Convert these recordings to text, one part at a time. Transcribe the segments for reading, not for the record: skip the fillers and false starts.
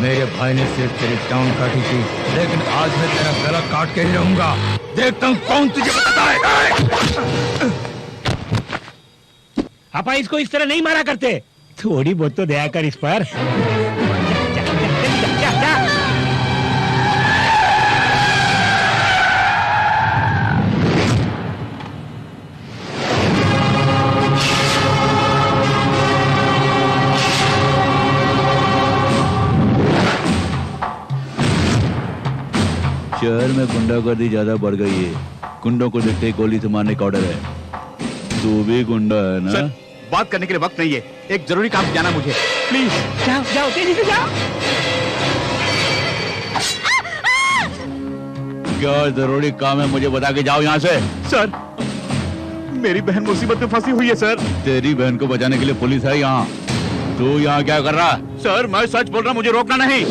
मेरे भाई ने सिर्फ तेरी टांग काटी थी, लेकिन आज मैं तेरा गला काट के ही रहूंगा। देखता हूँ कौन तुझे बताता है। आपा इसको इस तरह नहीं मारा करते, थोड़ी बहुत तो दया कर इस पर। शहर में गुंडागर्दी ज्यादा बढ़ गई है। गुंडों को देखते ही गोली से मारने का ऑर्डर है। तू भी गुंडा है ना? सर, बात करने के लिए वक्त नहीं है, एक जरूरी काम से जाना मुझे, प्लीज। जाओ जाओ तेजी से जाओ। क्या जरूरी काम है मुझे बता के जाओ यहाँ से। सर, मेरी बहन मुसीबत में फंसी हुई है सर। तेरी बहन को बचाने के लिए पुलिस है यहाँ। तू यहाँ क्या कर रहा? सर, मैं सच बोल रहा हूँ, मुझे रोकना नहीं।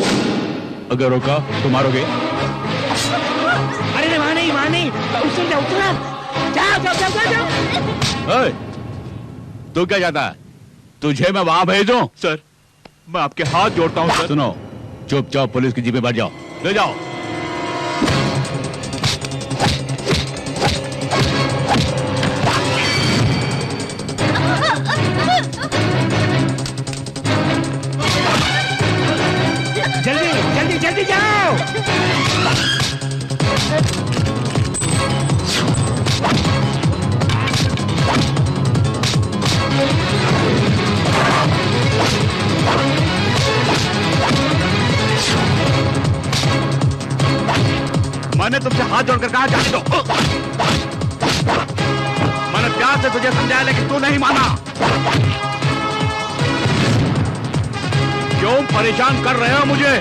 अगर रोका तो मारोगे? अरे वहाँ नहीं, उतर जाओ, जाओ जाओ जाओ जाओ। तू क्या चाहता है? तुझे मैं वहां भेजूं? सर, मैं आपके हाथ जोड़ता हूँ सर। सुनो, चुपचाप पुलिस की जीप में बैठ जाओ, ले जाओ। जल्दी जल्दी जल्दी जाओ। मैंने तुमसे हाथ जोड़कर कहा जाने दो। मैंने प्यार से तुझे समझाया, लेकिन तू नहीं माना। क्यों परेशान कर रहे हो मुझे?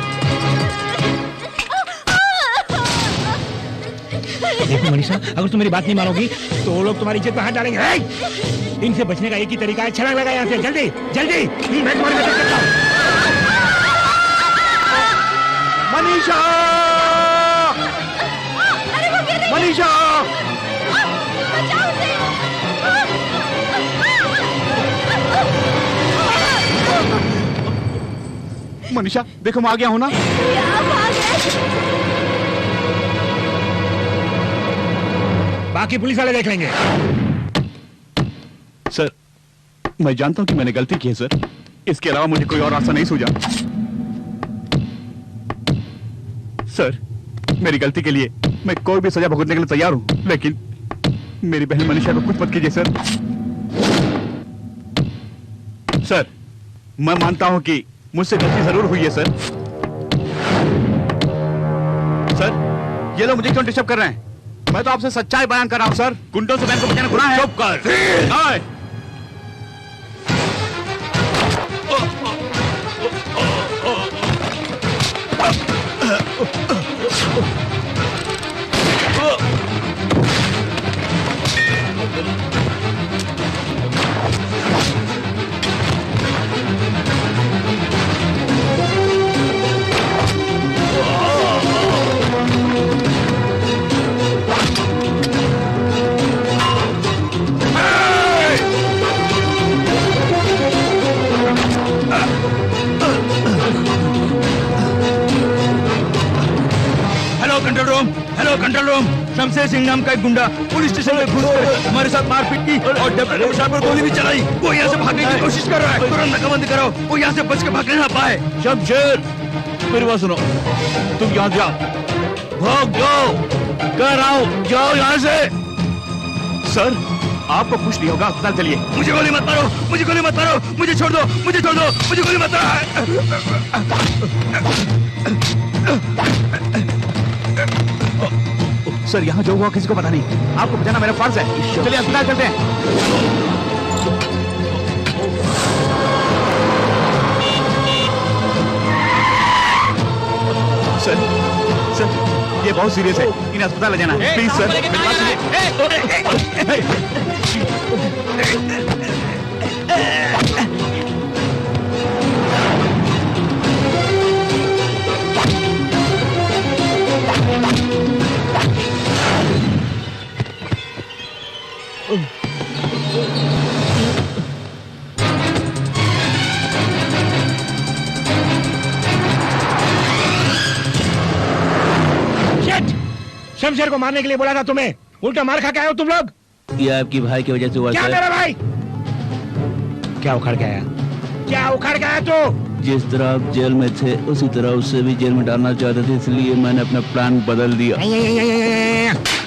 देखो मनीषा, अगर तुम मेरी बात नहीं मानोगी तो वो लोग तुम्हारी इज्जत पे हाथ डालेंगे। इनसे बचने का एक ही तरीका है, छलांग लगा यहाँ से, जल्दी जल्दी। मैं तुम्हारी मदद करता हूँ। मनीषा, मनीषा, मनीषा, देखो मैं आ गया हूं ना। बाकी पुलिस वाले देख लेंगे। सर, मैं जानता हूं कि मैंने गलती की है सर, इसके अलावा मुझे कोई और रास्ता नहीं सूझा। सर, मेरी गलती के लिए मैं कोई भी सजा भुगतने के लिए तैयार हूं, लेकिन मेरी बहन मनीषा को कुछ मत कीजिए सर। सर, मैं मानता हूं कि मुझसे गलती जरूर हुई है सर। सर, ये लोग मुझे क्यों डिस्टर्ब कर रहे हैं? मैं तो आपसे सच्चाई बयान कर रहा हूं सर। गुंडों से बहन को बचाना गुनाह है। चुप कर। Hello control room, Shamsher Singh नाम का एक गुंडा पुलिस स्टेशन में घुस कर हमारे साथ मारपीट की और डेप्यूटी कमिश्नर पर गोली भी चलाई। वो यहाँ से भागने की कोशिश कर रहा है, तुरंत नाकाबंदी कराओ, वो यहाँ से बच के भागने ना पाए। शमशेर, मेरी बात सुनो, तुम यहाँ जाओ, भाग जाओ, कर आओ, जाओ यहाँ से। सर, आपको कुछ नहीं होगा, अस्पताल चलिए। मुझे गोली मत मारो, मुझे गोली मत मारो, मुझे छोड़ दो, मुझे छोड़ दो, मुझे गोली मत मारो। सर, यहाँ जो हुआ किसी को पता नहीं, आपको बचाना मेरा फर्ज है। चलिए अस्पताल चलते हैं। सर, सर, ये बहुत सीरियस है, इन्हें अस्पताल ले जाना। प्लीज सर, मेरी बात सुनिए। शमशेर को मारने के लिए बोला था तुम्हें, उल्टा मार खा के आए हो तुम लोग। ये आपकी भाई की वजह से हुआ क्या सर। मेरा भाई? क्या उखाड़ के आया? क्या उखाड़ के आया तू? जिस तरह आप जेल में थे उसी तरह उससे भी जेल में डालना चाहते थे, इसलिए मैंने अपना प्लान बदल दिया।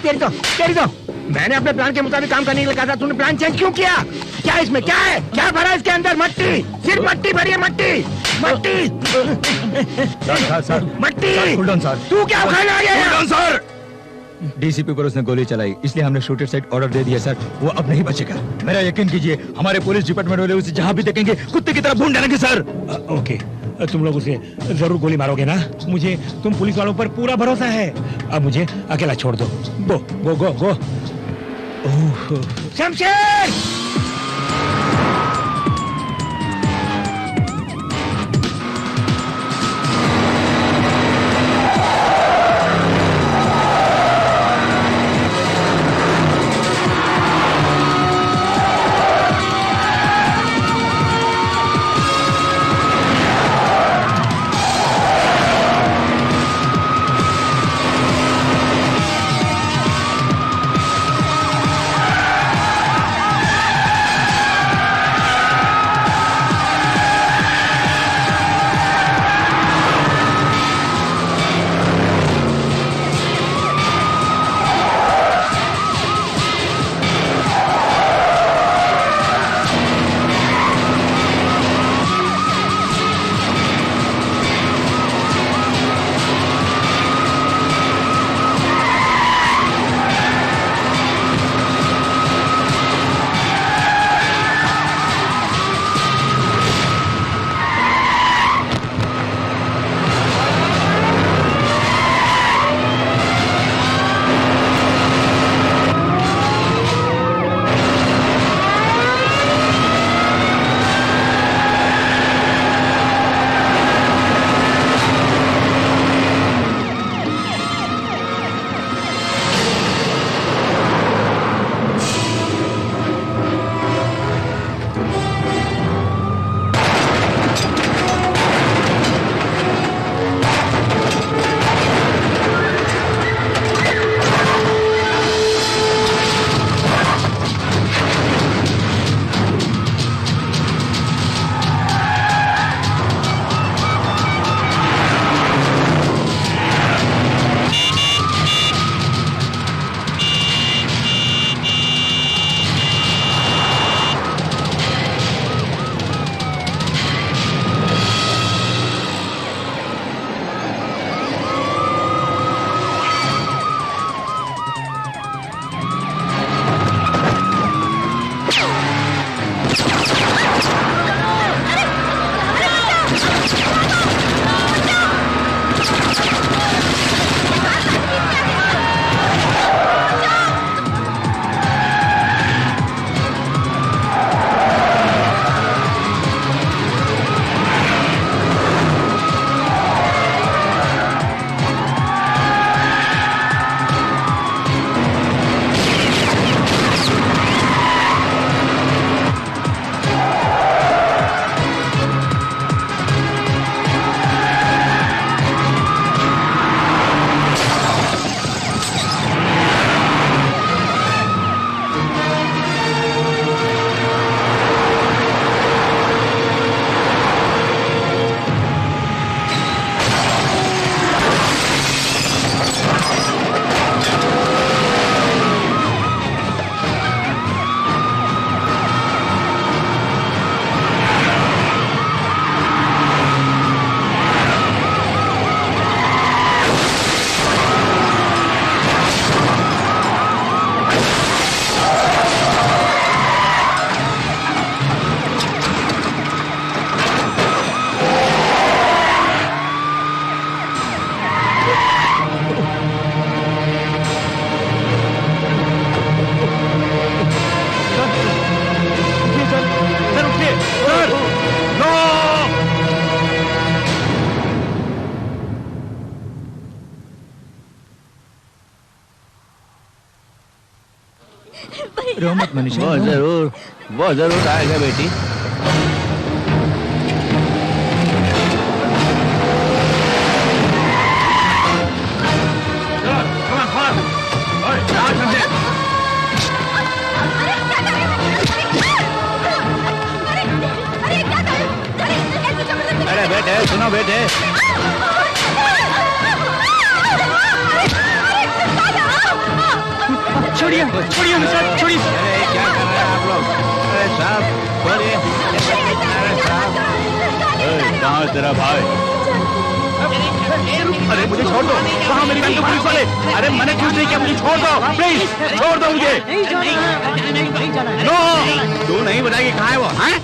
तेरी तो मैंने अपने प्लान के मुताबिक काम करने के लिए कहा था, तूने प्लान चेंज क्यों किया? क्या इसमें क्या है? क्या भरा इसके अंदर? मट्टी, सिर्फ मट्टी भरी है, मट्टी मट्टी सर तू क्या उखाड़ने आ गया? सर डीसीपी पर उसने गोली चलाई, इसलिए हमने शूटर साइड ऑर्डर दे दिया सर। वो अब नहीं बचेगा, मेरा यकीन कीजिए। हमारे पुलिस डिपार्टमेंट वाले उसे जहाँ भी देखेंगे कुत्ते की तरह भून डालेंगे सर। ओके, तुम लोग उसे जरूर गोली मारोगे ना? मुझे तुम पुलिस वालों पर पूरा भरोसा है। अब मुझे अकेला छोड़ दो। गो गो गो गो। शमशेर! रो मत मनीषा। वो जरूर आएगा बेटी। Come on, come on. सुनो बेटे, छोड़िए छोड़िए हमें साहब, छोड़िए। अरे क्या कर रहे हैं आप लोग? अरे साहब छोड़िए। अरे साहब, कहाँ है तेरा भाई? अरे मुझे छोड़ दो। कहाँ मेरी बहन को पुलिस वाले? अरे मैंने कुछ नहीं किया, मुझे छोड़ दो प्लीज, छोड़ दो मुझे। नो, तू नहीं बताएगी कहाँ है वो? हाँ?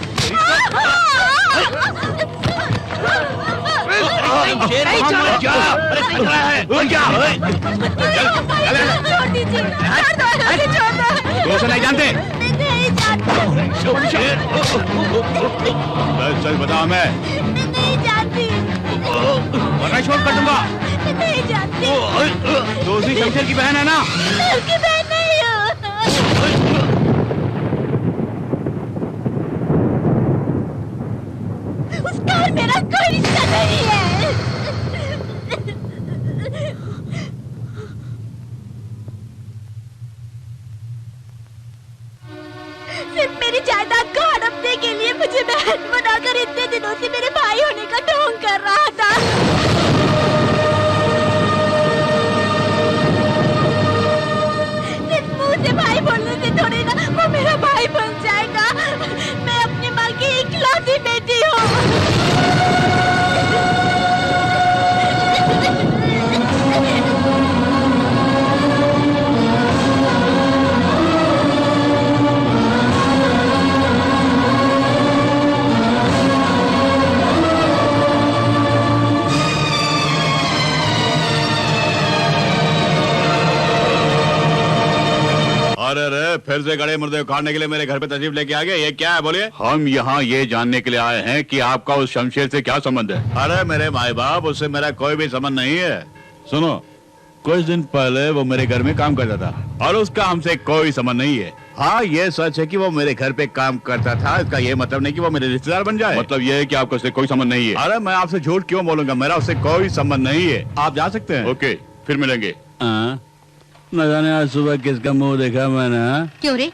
दोस्त नहीं जानते? चल बता हमें। वरना छोड़ कर दूंगा। दोस्ती शमशेर की बहन है ना? उसका और मेरा कोई रिश्ता नहीं है। सिर्फ मेरी जायदाद को हड़पने के लिए मुझे बहन बनाकर इतने दिनों से मेरे भाई होने का ढोंग कर रहा था। सिर्फ मुंह से भाई बोलने से थोड़ी ना वो मेरा भाई बन जाएगा। मैं अपनी माँ की इकलौती बेटी हूँ। अरे फिर से गड़े मुर्दे उखाड़ने के लिए मेरे घर पे तशरीफ लेके आ गए, ये क्या है बोलिए? हम यहाँ ये जानने के लिए आए हैं कि आपका उस शमशेर से क्या संबंध है। अरे मेरे माए बाप, उससे मेरा कोई भी संबंध नहीं है। सुनो, कुछ दिन पहले वो मेरे घर में काम करता था और उसका हमसे कोई संबंध नहीं है। हाँ ये सच है कि वो मेरे घर पे काम करता था, इसका ये मतलब नहीं कि वो मेरे रिश्तेदार बन जाए। मतलब ये है कि आपका उससे कोई संबंध नहीं है। अरे मैं आपसे झूठ क्यों बोलूंगा, मेरा उससे कोई संबंध नहीं है। आप जा सकते हैं। ओके, फिर मिलेंगे। न जाने आज सुबह किसका मुंह देखा मैंने। क्यों रे,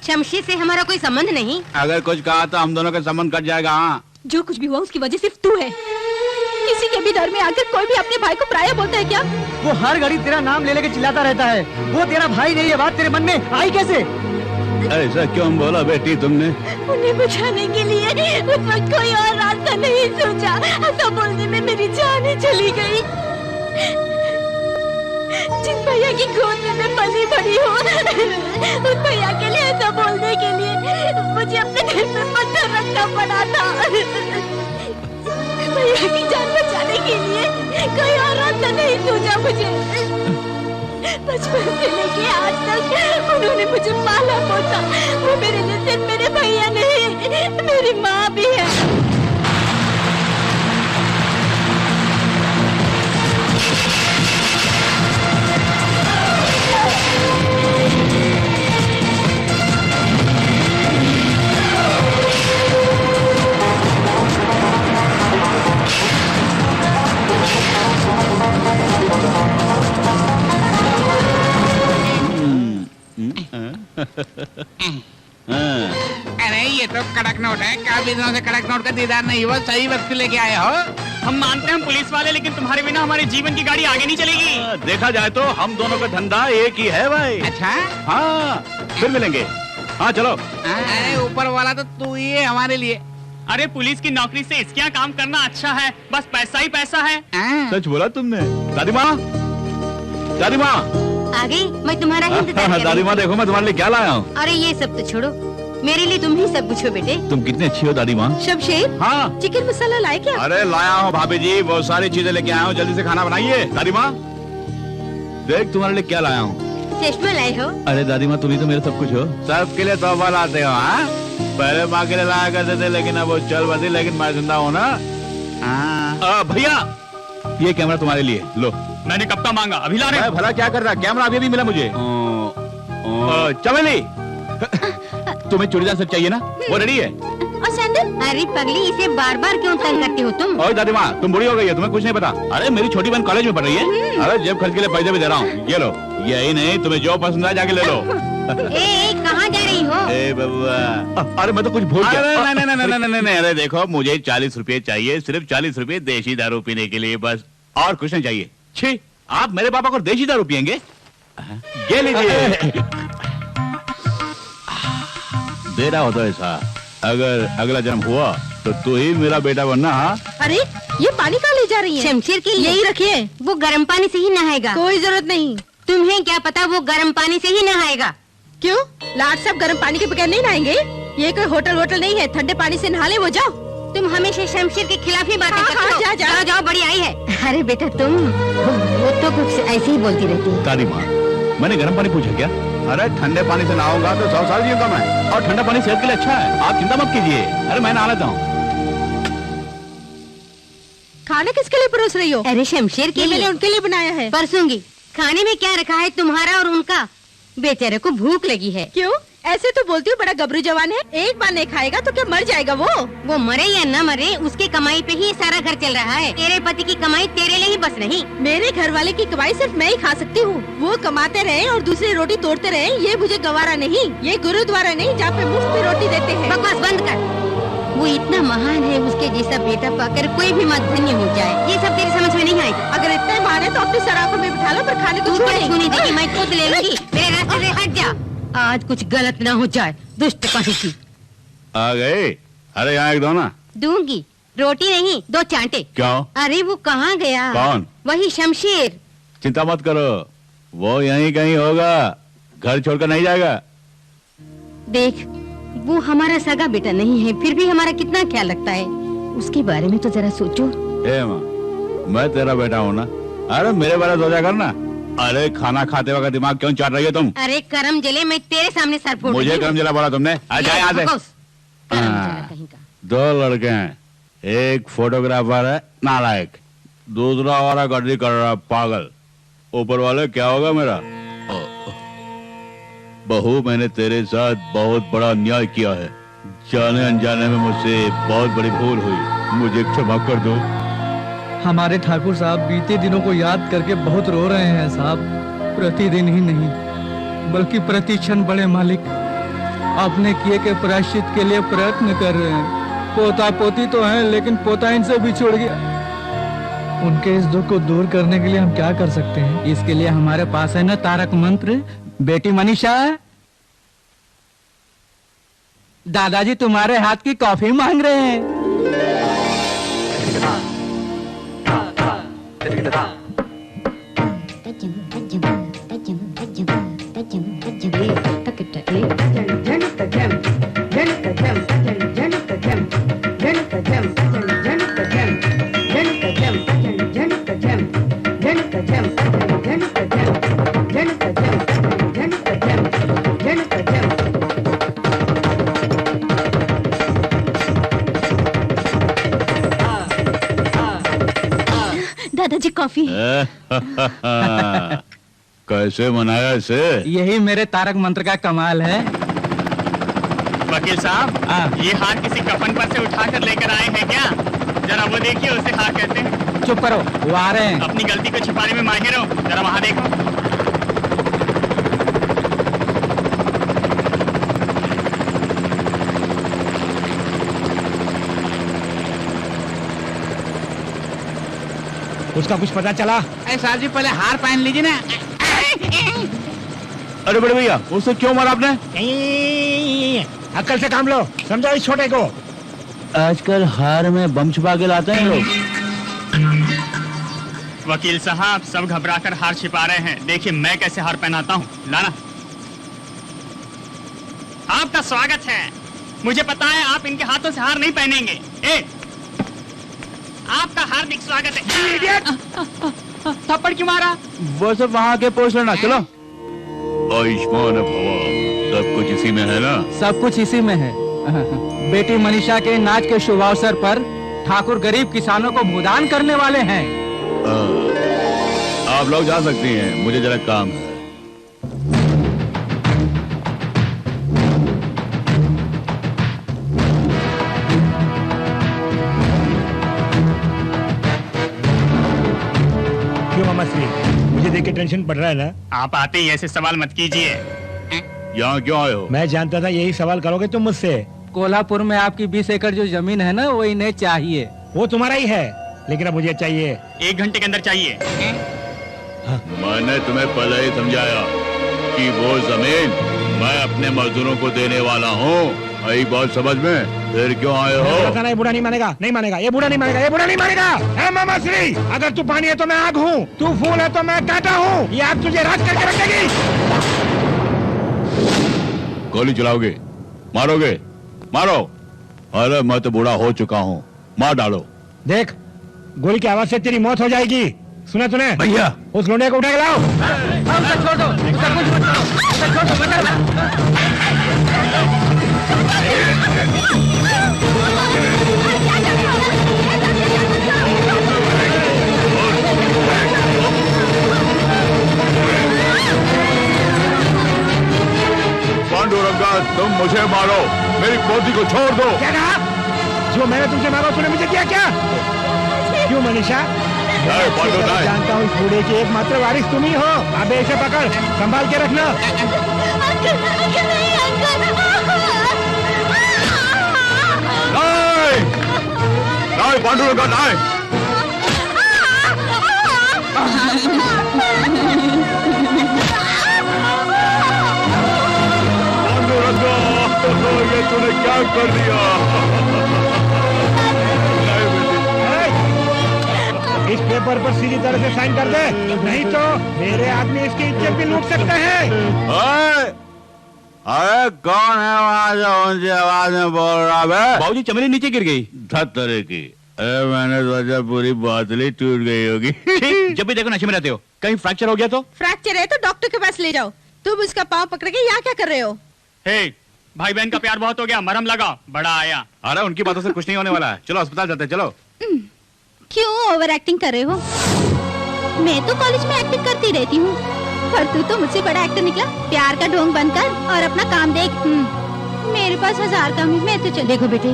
शमशेर से हमारा कोई संबंध नहीं? अगर कुछ कहा तो हम दोनों का संबंध कट जाएगा। हाँ, जो कुछ भी हुआ उसकी वजह सिर्फ तू है। किसी के भी डर में आकर कोई भी अपने भाई को पराया बोलता है क्या? वो हर घड़ी तेरा नाम ले लेके चिल्लाता रहता है। वो तेरा भाई नहीं है, बात तेरे मन में आई कैसे? ऐसा क्यों बोला बेटी तुमने? उन्हें बचाने के लिए उस वक्त कोई और रास्ता नहीं सोचा। ऐसा बोलने में मेरी जान ही चली गई। जिस भैया की गोद में मैं पली बड़ी हूँ, उस भैया के लिए ऐसा बोलने के लिए मुझे अपने दिल में पत्थर रखना पड़ा था। भैया की जान बचाने के लिए कोई और रास्ता नहीं सोचा मुझे। बचपन से लेके आज तक उन्होंने मुझे पाला पोसा। वो मेरे लिए सिर्फ मेरे भैया नहीं, मेरी माँ भी है। अरे ये तो कड़क नोट है। काफी दिनों से कड़क नोट का दीदार नहीं हुआ, सही वक्त लेके आए हो। हम मानते हैं हम पुलिस वाले, लेकिन तुम्हारे बिना हमारे जीवन की गाड़ी आगे नहीं चलेगी। देखा जाए तो हम दोनों का धंधा एक ही है भाई। अच्छा, हाँ, फिर मिलेंगे। हाँ चलो। अरे ऊपर वाला तो तू ही है हमारे लिए। अरे पुलिस की नौकरी से इसके यहाँ काम करना अच्छा है, बस पैसा ही पैसा है। सच बोला तुमने। दादी माँ, दादी माँ आ गई। मैं तुम्हारा ही इंतजार कर रही दादी हूँ। माँ देखो मैं तुम्हारे लिए क्या लाया हूँ। अरे ये सब तो छोड़ो, मेरे लिए तुम ही सब कुछ हो बेटे। तुम कितनी अच्छी हो दादी माँ। शमशेर, हाँ चिकन मसाला लाए क्या? अरे लाया हूँ भाभी जी, वो सारी चीजें लेके आया हूँ, जल्दी से खाना बनाइए। दादी माँ देख तुम्हारे लिए क्या लाया हूँ। चश्मा लाए हो? अरे दादी माँ तुम ही तो मेरे सब कुछ हो। सबके लिए तोहफा लाते हो। हाँ, पहले माँ के लिए लाया करते थे, लेकिन अब वो चल बसी, लेकिन मैं जिंदा हूँ ना। भैया ये कैमरा तुम्हारे लिए लो। मैंने कब का मांगा, अभी ला रहे हैं। भला क्या कर रहा, कैमरा अभी भी मिला मुझे। चमेली तुम्हें चूड़ीदार सेट चाहिए ना, वो रेडी है। और सैंडल? अरे पगली, इसे बार बार क्यों तंग करती हो तुम? और दादी माँ तुम बुरी हो गई है, तुम्हें कुछ नहीं पता। अरे मेरी छोटी बहन कॉलेज में पढ़ रही है। अरे जेब खर्च के लिए पैसे भी दे रहा हूँ, ये लो। यही नहीं, तुम्हें जो पसंद है जाके ले लो। ए, कहाँ जा रही हो? ए बबुआ, अरे मैं तो कुछ भूल अरे गया। नहीं, अरे देखो मुझे 40 रुपए चाहिए, सिर्फ 40 रुपए देशी दारू पीने के लिए बस, और कुछ नहीं चाहिए। छी, आप मेरे पापा को देशी दारू पियेंगे? ये लीजिए। देना होता है ऐसा, अगर अगला जन्म हुआ तो तू ही मेरा बेटा बनना। हाँ, अरे ये पानी कहाँ ले जा रही है? शमशेर के लिए यही रखिए। वो गर्म पानी से ही नहाएगा। कोई जरूरत नहीं। तुम्हें क्या पता वो गर्म पानी से ही नहाएगा। क्यों? लाट साहब गर्म पानी के बगैर नहीं नहाएंगे? ये कोई होटल नहीं है, ठंडे पानी से नहा ले वो। जाओ। तुम हमेशा शमशेर के खिलाफ ही बातें हाँ, करते हो। जाओ। जाओ, बड़ी आई है। अरे बेटा तुम, वो तो कुछ ऐसे ही बोलती रहती है। दादी माँ, मैंने गर्म पानी पूछा क्या? अरे ठंडे पानी से नहाऊंगा तो 100 साल जीऊंगा मैं, और ठंडा पानी सेहत के लिए अच्छा है, आप चिंता मत कीजिए। अरे मैं नहा लेता हूँ। खाना किसके लिए परोस रही हो? अरे शमशेर के ये मैंने लिए उनके लिए बनाया है। परसूंगी। खाने में क्या रखा है तुम्हारा और उनका? बेचारे को भूख लगी है। क्यों? ऐसे तो बोलती हूँ बड़ा गबरू जवान है, एक बार नहीं खाएगा तो क्या मर जाएगा वो मरे या न मरे, उसके कमाई पे ही सारा घर चल रहा है। तेरे पति की कमाई तेरे लिए ही बस नहीं। मेरे घर वाले की कमाई सिर्फ मैं ही खा सकती हूँ। वो कमाते रहे और दूसरी रोटी तोड़ते रहे, ये मुझे गवारा नहीं। ये गुरुद्वारा नहीं जहाँ पे मुफ्त में रोटी देते हैं। बकवास बंद कर। वो इतना महान है, उसके जैसा बेटा पाकर कोई भी मत धन्य हो जाए। ये सब तेरी समझ में नहीं आएगा। अगर इतने महान है तो अपनी सराखों में बिठा लो, पर खाने को तू क्या छू छूने देगी? मैं खुद ले लूंगी। मेरे रास्ते से हट जा। आज कुछ गलत ना हो जाए। दुष्ट कहीं की। आ गए? अरे यहाँ एक दो ना। दूंगी, रोटी नहीं, 2 चांटे। क्यों? अरे वो कहाँ गया? कौन? वही शमशेर। चिंता मत करो, वो यहीं कहीं होगा, घर छोड़कर नहीं जाएगा। देख, वो हमारा सगा बेटा नहीं है, फिर भी हमारा कितना ख्याल रखता है। उसके बारे में तो जरा सोचो। ए माँ, मैं तेरा बेटा हूँ ना। अरे मेरे बारे में सोचा करना। अरे खाना खाते वक्त दिमाग क्यों चाट रही है तुम? अरे करम जले, मैं तेरे सामने सर फोड़ मुझे करम जला बोला तुमने? आ जाए यहाँ से। करम जला कहीं का। 2 लड़के हैं, एक फोटोग्राफर है नालायक, दूसरा वाला गर्दी कर रहा पागल। ऊपर वाले क्या होगा मेरा? बहू, मैंने तेरे साथ बहुत बड़ा अन्याय किया है। जाने अनजाने में मुझसे बहुत बड़ी भूल हुई, मुझे क्षमा कर दो। हमारे ठाकुर साहब बीते दिनों को याद करके बहुत रो रहे हैं साहब। प्रतिदिन ही नहीं बल्कि प्रति क्षण बड़े मालिक अपने किए के प्रायश्चित के लिए प्रयत्न कर रहे हैं। पोता पोती तो हैं, लेकिन पोता इनसे बिछुड़ गया। उनके इस दुख को दूर करने के लिए हम क्या कर सकते हैं? इसके लिए हमारे पास है ना तारक मंत्र। बेटी मनीषा, दादाजी तुम्हारे हाथ की कॉफी मांग रहे हैं। दादाजी कॉफी। कैसे मनाया इसे? यही मेरे तारक मंत्र का कमाल है। वकील साहब, ये हार किसी कफन पर से उठाकर लेकर आए हैं क्या? जरा वो देखिए, उसे हार कहते हैं। चुप करो, वो आ रहे हैं। अपनी गलती को छिपाने में माहिर हो, जरा वहाँ देखो। उसका कुछ पता चला? सर जी पहले हार पहन लीजिए ना। अरे बड़े भैया, उसे क्यों मारा आपने? अक्ल से काम लो, समझो इस छोटे को। आजकल हार में बम छुपा के लाते हैं लोग। वकील साहब, सब घबराकर हार छिपा रहे हैं। देखिए मैं कैसे हार पहनाता हूँ। लाना। आपका स्वागत है। मुझे पता है आप इनके हाथों से हार नहीं पहनेंगे। आपका हार्दिक स्वागत है। थप्पड़ क्यों मारा? वो सब वहाँ के पोस्ट लेना। चलो। आयुष्मान भवा, सब कुछ इसी में है ना? सब कुछ इसी में है। बेटी मनीषा के नाच के शुभ अवसर पर ठाकुर गरीब किसानों को भूदान करने वाले हैं। आप लोग जा सकती हैं, मुझे जरा काम है। क्यों मामा श्री, मुझे देख के टेंशन पड़ रहा है ना? आप आते ही ऐसे सवाल मत कीजिए। यहाँ क्यों आए हो? मैं जानता था यही सवाल करोगे तुम मुझसे। कोल्हापुर में आपकी 20 एकड़ जो जमीन है ना, वो इन्हें चाहिए। वो तुम्हारा ही है, लेकिन अब मुझे चाहिए। 1 घंटे के अंदर चाहिए। मैंने तुम्हें पहले ही समझाया कि वो जमीन मैं अपने मजदूरों को देने वाला हूँ। आई बात समझ में? फिर क्यों आए हो? ये बूढ़ा नहीं मानेगा, नहीं मानेगा, ये बूढ़ा नहीं मानेगा, ये बूढ़ा नहीं मानेगा। है मामा श्री, अगर तू पानी है तो मैं आग हूँ, तू फूल है तो मैं कांटा हूँ। ये आग तुझे राज करके रखेगी। गोली चलाओगे? मारोगे? मारो। अरे मैं तो बूढ़ा हो चुका हूँ, मार डालो। देख, गोली की आवाज से तेरी मौत हो जाएगी। सुने तूने? भैया उस लोंडे को उठा के लाओ। छोड़ दो, उसे कुछ मत करो, उसे छोड़ दो, मत करो। पांडुरंगा, तुम मुझे मारो, मेरी पोती को छोड़ दो। क्या कहा? जो मैंने तुमसे मांगा तूने मुझे किया क्या? क्यों मनीषा? नहीं, पांडु नहीं। जानता हूँ इस बूढ़े की एकमात्र वारिस तुम ही हो। अबे इसे पकड़, संभाल के रखना। नहीं, पांडुरंगा नहीं। पांडुरंगा, ये तूने क्या कर दिया? इस पेपर पर सीधी तरह से साइन कर दे, नहीं तो मेरे आदमी इसकी इज्जत भी लूट सकते हैं। अरे कौन है वहाँ जो ऊंची आवाज में बोल रहा है? बाबूजी चमेली नीचे गिर गई। धत्तरे की। अरे मैंने सोचा पूरी बोतल टूट गई होगी। जब भी देखो नशे में रहते हो, कहीं फ्रैक्चर हो गया तो? फ्रैक्चर है तो डॉक्टर के पास ले जाओ। तुम उसका पाँव पकड़ के यहाँ क्या कर रहे हो? हे, भाई बहन का प्यार बहुत हो गया, मरहम लगा, बड़ा आया। अरे उनकी बातों से कुछ नहीं होने वाला है, चलो अस्पताल जाते हैं, चलो। क्यों ओवर एक्टिंग कर रहे हो? मैं तो कॉलेज में एक्टिंग करती रहती हूँ, पर तू तो मुझसे बड़ा एक्टर निकला। प्यार का ढोंग बंद कर और अपना काम देख। मेरे पास 1000 काम है, मैं तो चल। देखो बेटे,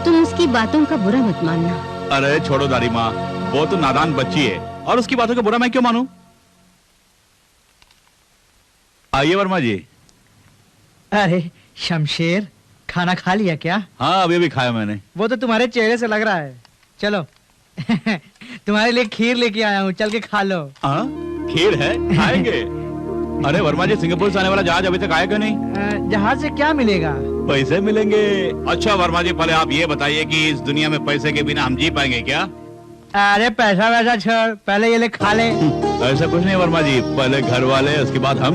तुम उसकी बातों का बुरा मत मानना। अरे छोड़ो दादी माँ, वो तो नादान बच्ची है और उसकी बातों का बुरा मैं क्यों मानूं? आइए वर्मा जी। अरे शमशेर, खाना खा लिया क्या? हाँ, अभी खाया मैंने। वो तो तुम्हारे चेहरे से लग रहा है। चलो तुम्हारे लिए खीर लेके आया हूँ, चल के खा लो। हाँ, खीर है, खाएंगे। अरे वर्मा जी, सिंगापुर से आने वाला जहाज अभी तक आया क्यों नहीं? जहाज से क्या मिलेगा? पैसे मिलेंगे। अच्छा वर्मा जी, पहले आप ये बताइए कि इस दुनिया में पैसे के बिना हम जी पाएंगे क्या? अरे पैसा वैसा छोड़, पहले ये ले खा ले। ऐसा कुछ नहीं वर्मा जी, पहले घर वाले उसके बाद हम।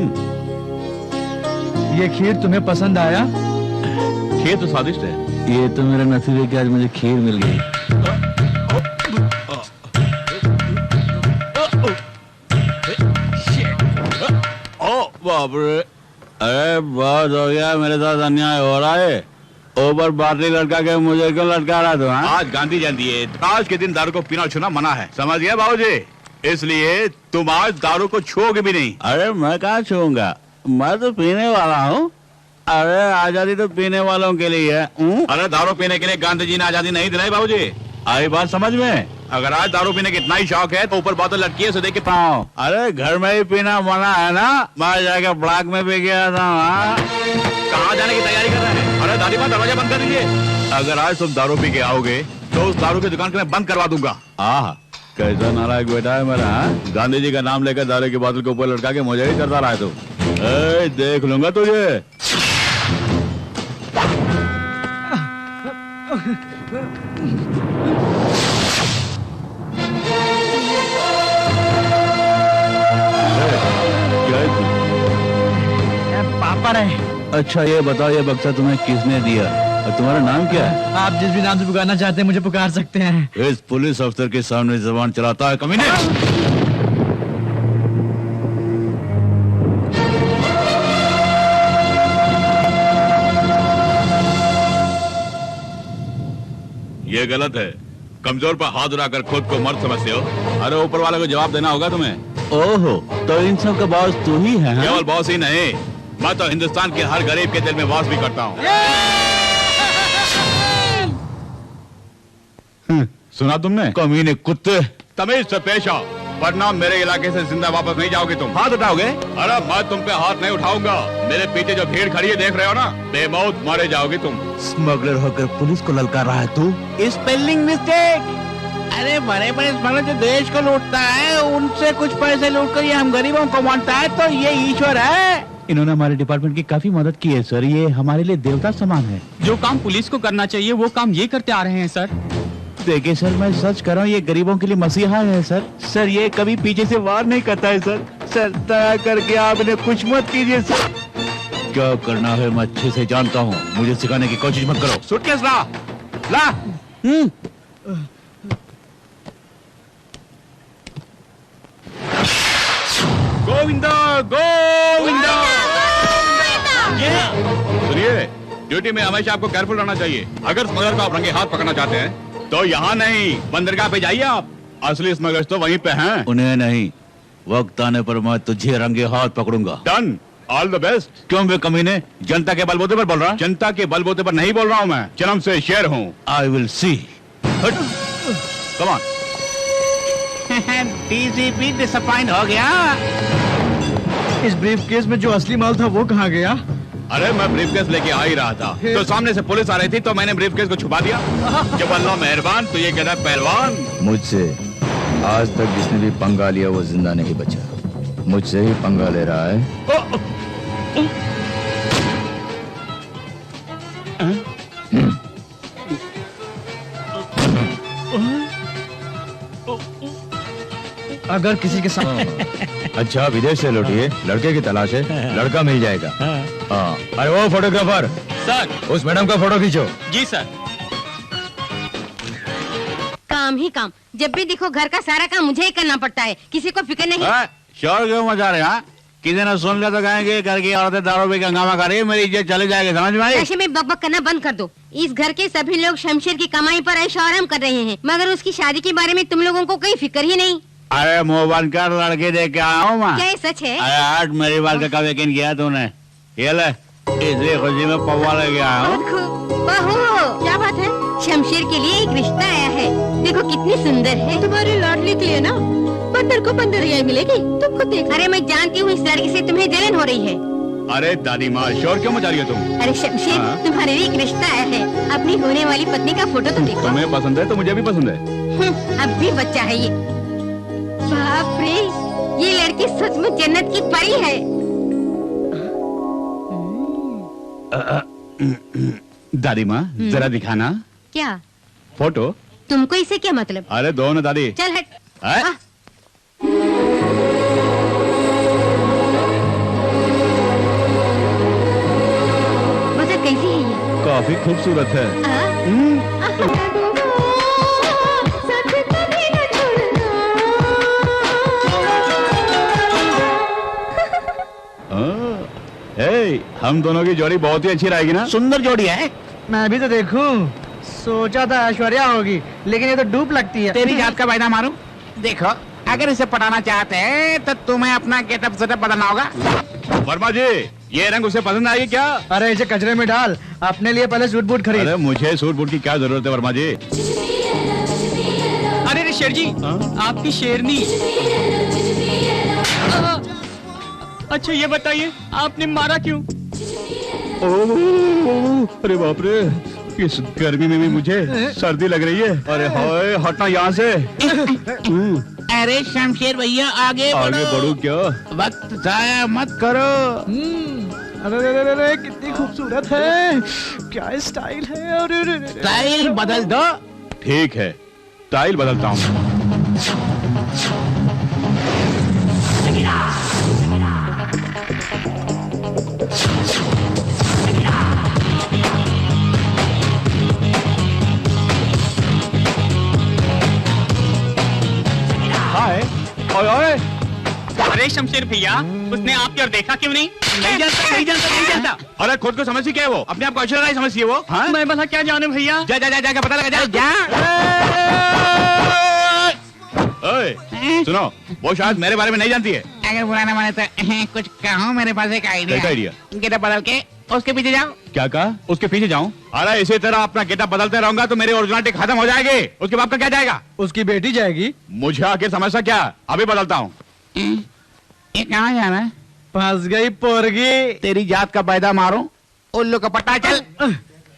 ये खीर तुम्हें पसंद आया? खीर तो स्वादिष्ट है। ये तो मेरा नसीब है कि आज मुझे खीर मिल गई। बाप रे, अरे बहुत हो गया, मेरे साथ अन्याय हो रहा है। ऊपर बाटली लटका के मुझे क्यों लटका रहा तू? आज गांधी जयंती है, आज के दिन दारू को पीना छूना मना है, समझ गया बाबूजी? इसलिए तुम आज दारू को छूओगे भी नहीं। अरे मैं कहाँ छूऊंगा, मैं तो पीने वाला हूँ। अरे आजादी तो पीने वालों के लिए है। अरे दारू पीने के लिए गांधी जी ने आजादी नहीं दिलाई बाबूजी, आई बात समझ में? अगर आज दारू पीने की इतना ही शौक है तो ऊपर बोतल लटकी है, उसे देख के पाओ। अरे घर में ही पीना मना है ना, मैं जाकर ब्लॉक में पी गया था। कहाँ जाने की तैयारी कर रहे हैं? अरे दादी माँ, दरवाजा बंद कर दीजिए। अगर आज तुम दारू पी के आओगे तो उस दारू की दुकान को मैं बंद करवा दूंगा। आह, कैसा नालायक बेटा है मेरा। गांधी जी का नाम लेकर दारू की बोतल के ऊपर लटका के मुझे ही करता रहा है तू। देख लूंगा तुझे। पापा रहे। अच्छा ये बताओ, ये बक्सा तुम्हें किसने दिया और तुम्हारा नाम क्या है? आप जिस भी नाम से पुकारना चाहते हैं मुझे पुकार सकते हैं। इस पुलिस अफसर के सामने जबान चलाता है कमीने। ये गलत है, कमजोर पर हाथ उठाकर खुद को मर्द समझते हो। अरे ऊपर वाले को जवाब देना होगा तुम्हें। ओहो, तो इन सब का बॉस तू ही है? केवल बॉस ही नहीं, मैं तो हिंदुस्तान के हर गरीब के दिल में वास भी करता हूँ। सुना तुमने? कमीने कुत्ते, तमीज से पेश आओ। वरना मेरे इलाके से जिंदा वापस नहीं जाओगे तुम। हाथ उठाओगे? अरे मैं तुम पे हाथ नहीं उठाऊंगा। मेरे पीछे जो भीड़ खड़ी है देख रहे हो ना, बेमौत मारे जाओगे तुम। स्मगलर होकर पुलिस को ललकार रहा है तू। Spelling mistake. अरे बड़े बड़े स्मगलर जो देश को लूटता है, उनसे कुछ पैसे लूट कर ये हम गरीबों को बांटता है, तो ये ईश्वर है। इन्होंने हमारे डिपार्टमेंट की काफी मदद की है सर, ये हमारे लिए देवता समान है। जो काम पुलिस को करना चाहिए वो काम ये करते आ रहे हैं सर। देखिए सर, मैं सच कर रहा हूँ, ये गरीबों के लिए मसीहा है सर। सर ये कभी पीछे से वार नहीं करता है सर। सर दया करके आप इन्हें कुछ मत कीजिए सर। क्या करना है मैं अच्छे से जानता हूँ, मुझे सिखाने की कोशिश मत करो। सूटकेस ला, ला। गोविंदा गोविंदा। सुनिए, ड्यूटी में हमेशा आपको केयरफुल रहना चाहिए। अगर स्मगलर को आप रंगे हाथ पकड़ना चाहते हैं तो यहाँ नहीं, बंदरगाह पे जाइए आप। असली स्मगलर तो वहीं पे हैं। उन्हें नहीं, वक्त आने पर मैं तुझे रंगे हाथ पकड़ूंगा। Done, all the best. क्यों बे कमीने, जनता के बलबूते पर बोल रहा हूँ? जनता के बलबूते पर नहीं बोल रहा हूँ मैं, जन्म से शेर हूँ। I will see. Come on. DCP disappoint हो गया। इस ब्रीफकेस में जो असली माल था वो कहाँ गया? अरे मैं ब्रीफकेस लेके आ ही रहा था, तो सामने से पुलिस आ रही थी, तो मैंने ब्रीफकेस को छुपा दिया। जब अल्लाह मेहरबान तो ये कहता है पहलवान। मुझसे आज तक जिसने भी पंगा लिया वो जिंदा नहीं बचा। मुझसे ही पंगा ले रहा है। अगर किसी के साथ अच्छा, विदेश से लौटिए, लड़के की तलाश है, लड़का मिल जाएगा। हाँ, अरे वो फोटोग्राफर सर। उस मैडम का फोटो खींचो। जी सर। काम ही काम, जब भी देखो घर का सारा काम मुझे ही करना पड़ता है, किसी को फिक्र नहीं। शोर क्यों मचा रहे हैं? किसी ने सुन लिया तो कहेंगे घर की औरतें दारू पी के हंगामा कर रही है, मेरी इज्जत चली जाएगी, समझ में आई? ऐसे में बकबक करना बंद कर दो। इस घर के सभी लोग शमशेर की कमाई पर ऐश आराम कर रहे हैं, मगर उसकी शादी के बारे में तुम लोगों को कोई फिक्र ही नहीं। अरे मुंह बंद कर, लड़के देख के आया हूँ मैं। क्या ये सच है? अरे आज मेरी बात का कब यकीन किया तूने? ये ले, इसी खुशी में पौवा लेके आया हूँ। बहू, क्या बात है? शमशेर के लिए एक रिश्ता आया है, देखो कितनी सुंदर है। तुम्हारी लाडली के लिए ना बंदर को बंदरियाई मिलेगी, तुमको देख। अरे मैं जानती हूँ इस लड़की से तुम्हें जलन हो रही है। अरे दादी माँ, शोर क्यों मचा रही हो तुम? अरे शमशेर, तुम्हारे लिए एक रिश्ता आया है, अपनी होने वाली पत्नी का फोटो तो देखो। तुम्हें पसंद है तो मुझे भी पसंद है। अब भी बच्चा है ये। बाप रे, ये लड़की सचमुच जन्नत की परी है। दादी माँ, जरा दिखाना क्या फोटो। तुमको इससे क्या मतलब? अरे दो ना दादी। चल हट। बता कैसी है ये? काफी खूबसूरत है। हम दोनों की जोड़ी बहुत ही अच्छी रहेगी ना? सुंदर जोड़ी है। मैं भी तो देखूं। सोचा था ऐश्वर्या होगी, लेकिन ये तो डूब लगती है। तेरी जात का वायदा मारूं? देखो, अगर इसे पटाना चाहते हैं तो तुम्हें अपना गेटअप सेटअप बदलना होगा। वर्मा जी, ये रंग उसे पसंद आएगी क्या? अरे इसे कचरे में डाल, अपने लिए पहले सूट बूट खरीद। अरे मुझे सूट बूट की क्या जरूरत है वर्मा जी? अरे शेर जी, आपकी शेरनी। अच्छा ये बताइए, आपने मारा क्यों? अरे बाप रे, इस गर्मी में भी मुझे सर्दी लग रही है। अरे हाय, हटना यहाँ से। अरे शमशेर भैया आगे बढ़ो क्या? वक्त जाया मत करो। अरे कितनी खूबसूरत है, क्या स्टाइल है। अरे स्टाइल बदल दो। ठीक है, स्टाइल बदलता हूँ। अरे शमशेर भैया, उसने आपकी ओर देखा क्यों नहीं? नहीं जानता। अरे खुद को समझती क्या है वो? अपने आप को ऐश्वर्या राय समझती है वो? हाँ? मैं भला क्या जानूं भैया? जा पता लगा जा। ओए, सुनो, वो शायद मेरे बारे में नहीं जानती है। अगर बुरा ना माने तो कुछ कहूँ, मेरे पास एक आइडिया। कैसा आइडिया? गेटअप बदल के उसके पीछे जाओ। क्या कहा? उसके पीछे जाऊं? अरे इसी तरह अपना गेटअप बदलते रहूंगा तो मेरी ओरिजिनलिटी खत्म हो जाएगी। उसके बाप का क्या जाएगा? उसकी बेटी जाएगी। मुझे आखिर समस्या क्या? अभी बदलता हूँ। ये कहाँ जाना है? फंस गई पोरगी। तेरी जात का पैदा मारो, उल्लू का पट्टा चल।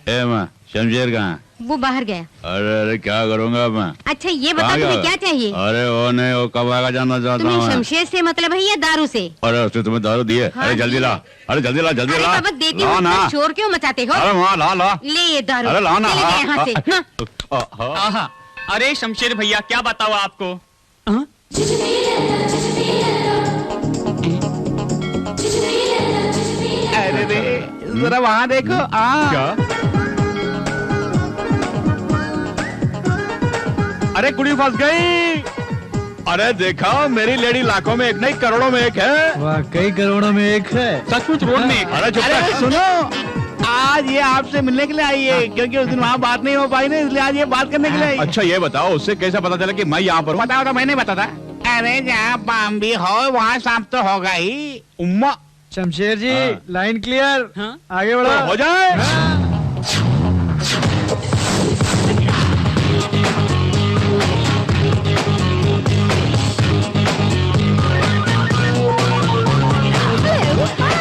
ए माँ, शमशेर कहाँ? वो बाहर गया। अरे क्या करूंगा मैं? अच्छा ये बताओ तुम्हें क्या चाहिए? अरे वो नहीं, वो कब आएगा जानना चाहता तुम्हें हूँ। शमशेर से मतलब है या दारू से? अरे उसने तुम्हें दारू दी है? हाँ अरे जल्दी जी। ला, अरे जल्दी ला, जल्दी अरे ला। बाबा देती ला हूँ, ना। शोर क्यों मचाते हो? अरे वहाँ ला ला। ले ये दारू। अरे ला ना। चले गए यहाँ से। हाँ। आहा, अरे शमशेर भैया क्या बताओ आपको? अरे रे, जरा वहाँ देखो। क्या? अरे कुड़ी फंस गई। अरे देखा, मेरी लेडी लाखों में एक नहीं करोड़ों में एक है। वाकई करोड़ों में एक है। सचमुच रोड में एक। अरे चुप अरे कर। सुनो, आज ये आपसे मिलने के लिए आई है, क्योंकि उस दिन वहाँ बात नहीं हो पाई ना, इसलिए आज ये बात करने के लिए आई है। अच्छा ये बताओ, उससे कैसे पता चला कि मैं यहाँ पर हूँ? बताओ तो मैंने बता था। अरे जहाँ बाम्बी हो वहाँ सांप तो होगा ही। उम्मा शमशेर जी लाइन क्लियर। हाँ? आगे बढ़ो। हो जाए।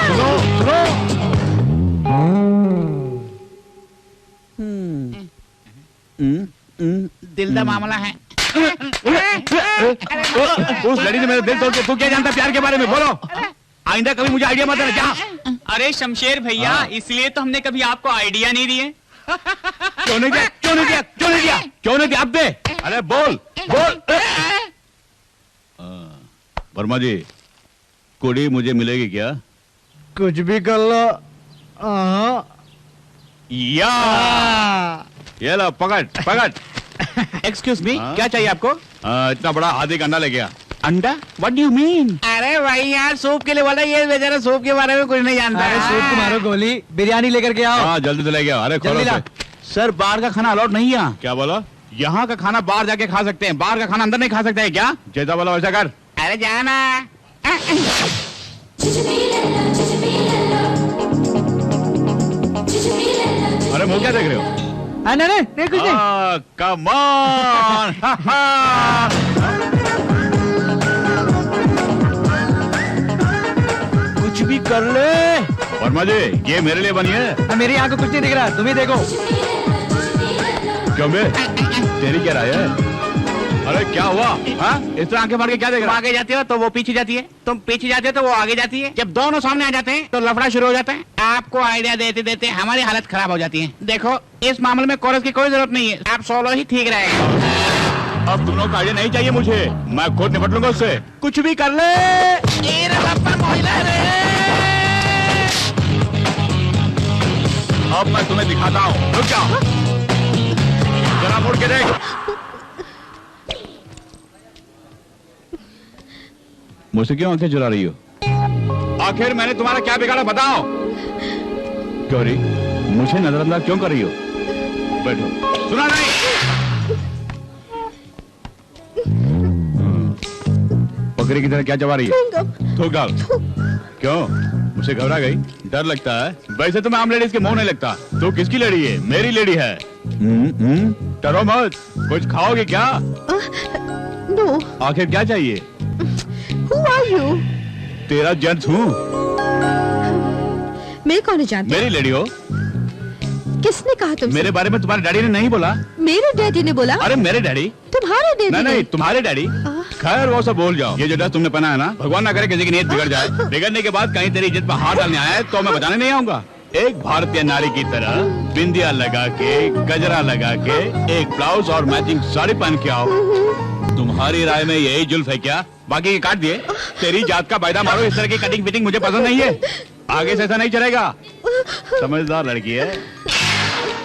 सुनो सुनो। दिल का मामला है। उस लड़ी ने मेरा दिल तोड़ के, तू क्या जानता प्यार के बारे में? बोलो। आइंदा कभी मुझे आइडिया मत देना। क्या? अरे शमशेर भैया, इसलिए तो हमने कभी आपको आइडिया नहीं दिए। क्यों नहीं दिया? क्यों नहीं दिया? क्यों नहीं दिया? क्यों नहीं दिया? अब दे। अरे बोल बोल। वर्मा जी, कुड़ी मुझे मिलेगी क्या? कुछ भी कर लो। या ये लो, पकड़ पकड़। एक्सक्यूज मी, हाँ? क्या चाहिए आपको? इतना बड़ा हाथी का अंडा ले गया। अंडा? What do you mean? अरे भाई यार, सूप के लिए बोला, ये बेचारा सूप के बारे में कुछ नहीं जानता। अरे सूप को मारो गोली, बिरयानी लेकर के आओ। हाँ जल्दी से ले गया। अरे खोलो जल्दी ला। उसे। सर बाहर का खाना अलाउड नहीं है। क्या बोला? यहाँ का खाना बाहर जाके खा सकते हैं, बाहर का खाना अंदर नहीं खा सकते हैं क्या? जैसा बोला वैसा कर। अरे जाना। अरे मुँह क्या देख रहे हो? नहीं नहीं कुछ नहीं। Come on. कुछ भी कर ले। वर्मा जी, ये मेरे लिए बनी है। मेरी आंख को कुछ नहीं दिख रहा, तुम ही देखो। क्यों बे? तेरी क्या राय है? अरे क्या हुआ? हाँ? इस तरह आंखें मार के क्या देख तुम रहा? आगे जाते हो तो वो पीछे जाती है, तुम पीछे जाते हो तो वो आगे जाती है। जब दोनों सामने आ जाते हैं तो लफड़ा शुरू हो जाता है। आपको आइडिया देते देते हमारी हालत खराब हो जाती है। देखो, इस मामले में कोरस की कोई जरूरत नहीं है, आप सोलो ही ठीक रहेगा। अब दोनों का आइडिया नहीं चाहिए मुझे, मैं खुद निपट लूंगा उससे। कुछ भी कर ले। अब मैं तुम्हें दिखाता हूँ। रुक जाओ, जरा मुड़ के देख। मुझसे क्यों आंखें चुरा रही हो? आखिर मैंने तुम्हारा क्या बिगाड़ा बताओ? गौरी, मुझे नजरअंदाज क्यों कर रही हो? बैठो। सुना नहीं? बकरी की तरह क्या चबा रही है? थूक डाल। क्यों? मुझसे घबरा गई? डर लगता है? वैसे तो मैं आम लेडीज के मुंह नहीं लगता। तू किसकी लेडी है? मेरी लेडी है। डरो मत। कुछ खाओगे क्या? नो। आखिर क्या चाहिए? Who are you? तेरा जेंट्स हूँ। मैं कौन जानती? मेरी लेडी हो। किसने कहा तुमसे? मेरे बारे में तुम्हारे डैडी ने नहीं बोला? मेरे डैडी ने बोला। अरे मेरे डैडी? तुम्हारे डैडी नहीं ने? नहीं, तुम्हारे डैडी। खैर वो सब भूल जाओ। ये जो ड्रेस तुमने पहना है ना, भगवान ना करे किसी की नीयत बिगड़ जाए। बिगड़ने के बाद कहीं तेरी इज्जत पर हाथ डालने आया है तो मैं बताने नहीं आऊंगा। एक भारतीय नारी की तरह बिंदिया लगा के, गजरा लगा के, एक ब्लाउज और मैचिंग साड़ी पहन के आओ। तुम्हारी राय में यही जुल्फ है क्या? बाकी के काट दिए। तेरी जात का फायदा मारो। इस तरह की कटिंग फिटिंग मुझे पसंद नहीं है। आगे से ऐसा नहीं चलेगा। समझदार लड़की है।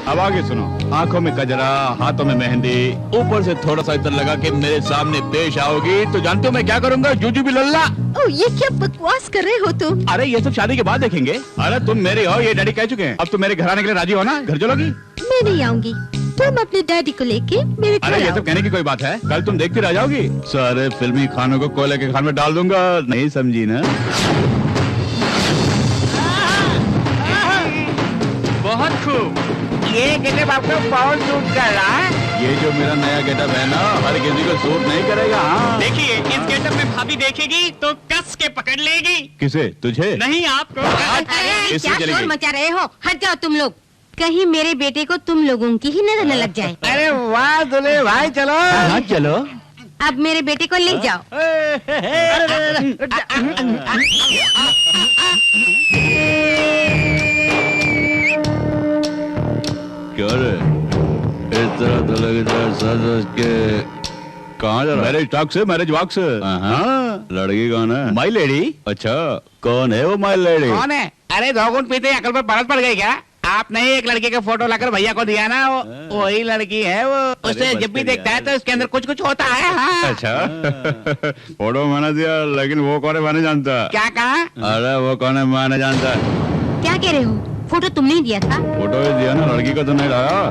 अब आगे सुनो। आंखों में कजरा, हाथों में मेहंदी, ऊपर से थोड़ा सा इतर लगा के मेरे सामने पेश आओगी तो जानते हो मैं क्या करूंगा? जूजू भी लल्ला। ओह, ये क्या बकवास कर रहे हो तुम? अरे ये सब शादी के बाद देखेंगे। अरे तुम मेरे हो, ये डैडी कह चुके हैं। अब तुम मेरे घर आने के लिए राजी हो ना? घर चलोगी? मैं नहीं आऊंगी। तुम अपने डैडी को लेके मेरे घर अरे ये आओ। सब कहने की कोई बात है? कल तुम देखती रह जाओगी। सारे फिल्मी खानों को कोयले के खान में डाल दूंगा। नहीं समझी ना? खूब। ये गेटअप आपको बहुत सूट कर रहा है। ये जो मेरा नया गेटअप है ना, हर किसी को सूट नहीं करेगा। हाँ देखिए, इस गेटअप में भाभी देखेगी तो कस के पकड़ लेगी। किसे? तुझे? नहीं, आपको। अरे इससे क्या चलेगी। शोर मचा रहे हो? हट जाओ तुम लोग, कहीं मेरे बेटे को तुम लोगों की ही नजर न लग जाए। अरे वाह दुल्हे भाई, चलो। हाँ चलो। अब मेरे बेटे को ले जाओ। क्या रे? इस तरह तो लगता है सज के कहाँ जा रहा? मैरिज टॉक से, मैरिज वॉक से। हाँ, लड़की कौन है? माई लेडी। अच्छा, कौन है वो माई लेडी? कौन है? अरे दो घूंट पीते अकल पर बरस पड़ गई क्या? आपने एक लड़के का फोटो लाकर भैया को दिया ना, वही लड़की है वो। उसे जब भी देखता है तो उसके अंदर कुछ कुछ होता है। हाँ। अच्छा फोटो मैंने दिया, लेकिन वो कौन है मैंने जानता। क्या कहा? अरे वो कौन है मैंने जानता। क्या कह रहे हो? फोटो तुमने ही दिया था? फोटो ही दिया ना, लड़की को तो नहीं लाया।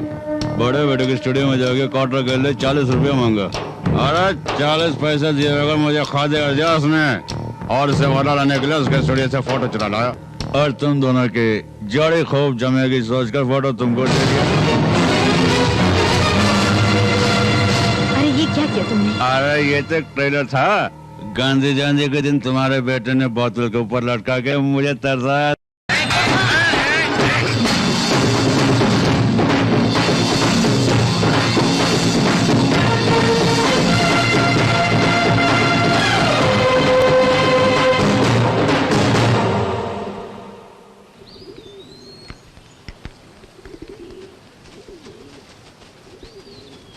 बड़े बेटे के स्टूडियो में जाके क्वार्टर कर ले, 40 रुपया मांगा। अरे 40 पैसे दिए बगैर मुझे खादे कर दिया उसने, और इसे वाला लाने के लिए उसके स्टूडियो से फोटो चला लाया। और तुम दोनों की जड़ी खूब जमेगी सोचकर फोटो तुमको दे दिया। अरे ये क्या किया तुमने? अरे ये तो ट्रेलर था। गांधी जयंती के दिन तुम्हारे बेटे ने बोतल के ऊपर लटका के मुझे तरसाया।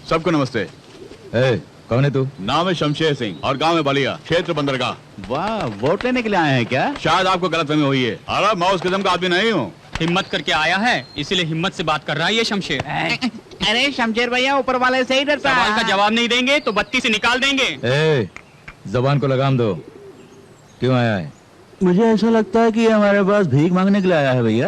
सबको नमस्ते। कौन है तू? नाम है शमशेर सिंह और गांव है बलिया, क्षेत्र बंदरगाह। वाह, वोट लेने के लिए आए हैं क्या? शायद आपको गलतफहमी हुई है। अरे मैं उस किस्म का आदमी नहीं हूँ। हिम्मत करके आया है, इसीलिए हिम्मत से बात कर रहा है ये शमशेर। अरे शमशेर भैया ऊपर वाले से ही डरता सवाल है। का जवाब नहीं देंगे तो बत्ती से निकाल देंगे। जबान को लगाम दो। क्यों आया है? मुझे ऐसा लगता है कि ये हमारे पास भीख मांगने के लिए आया है भैया।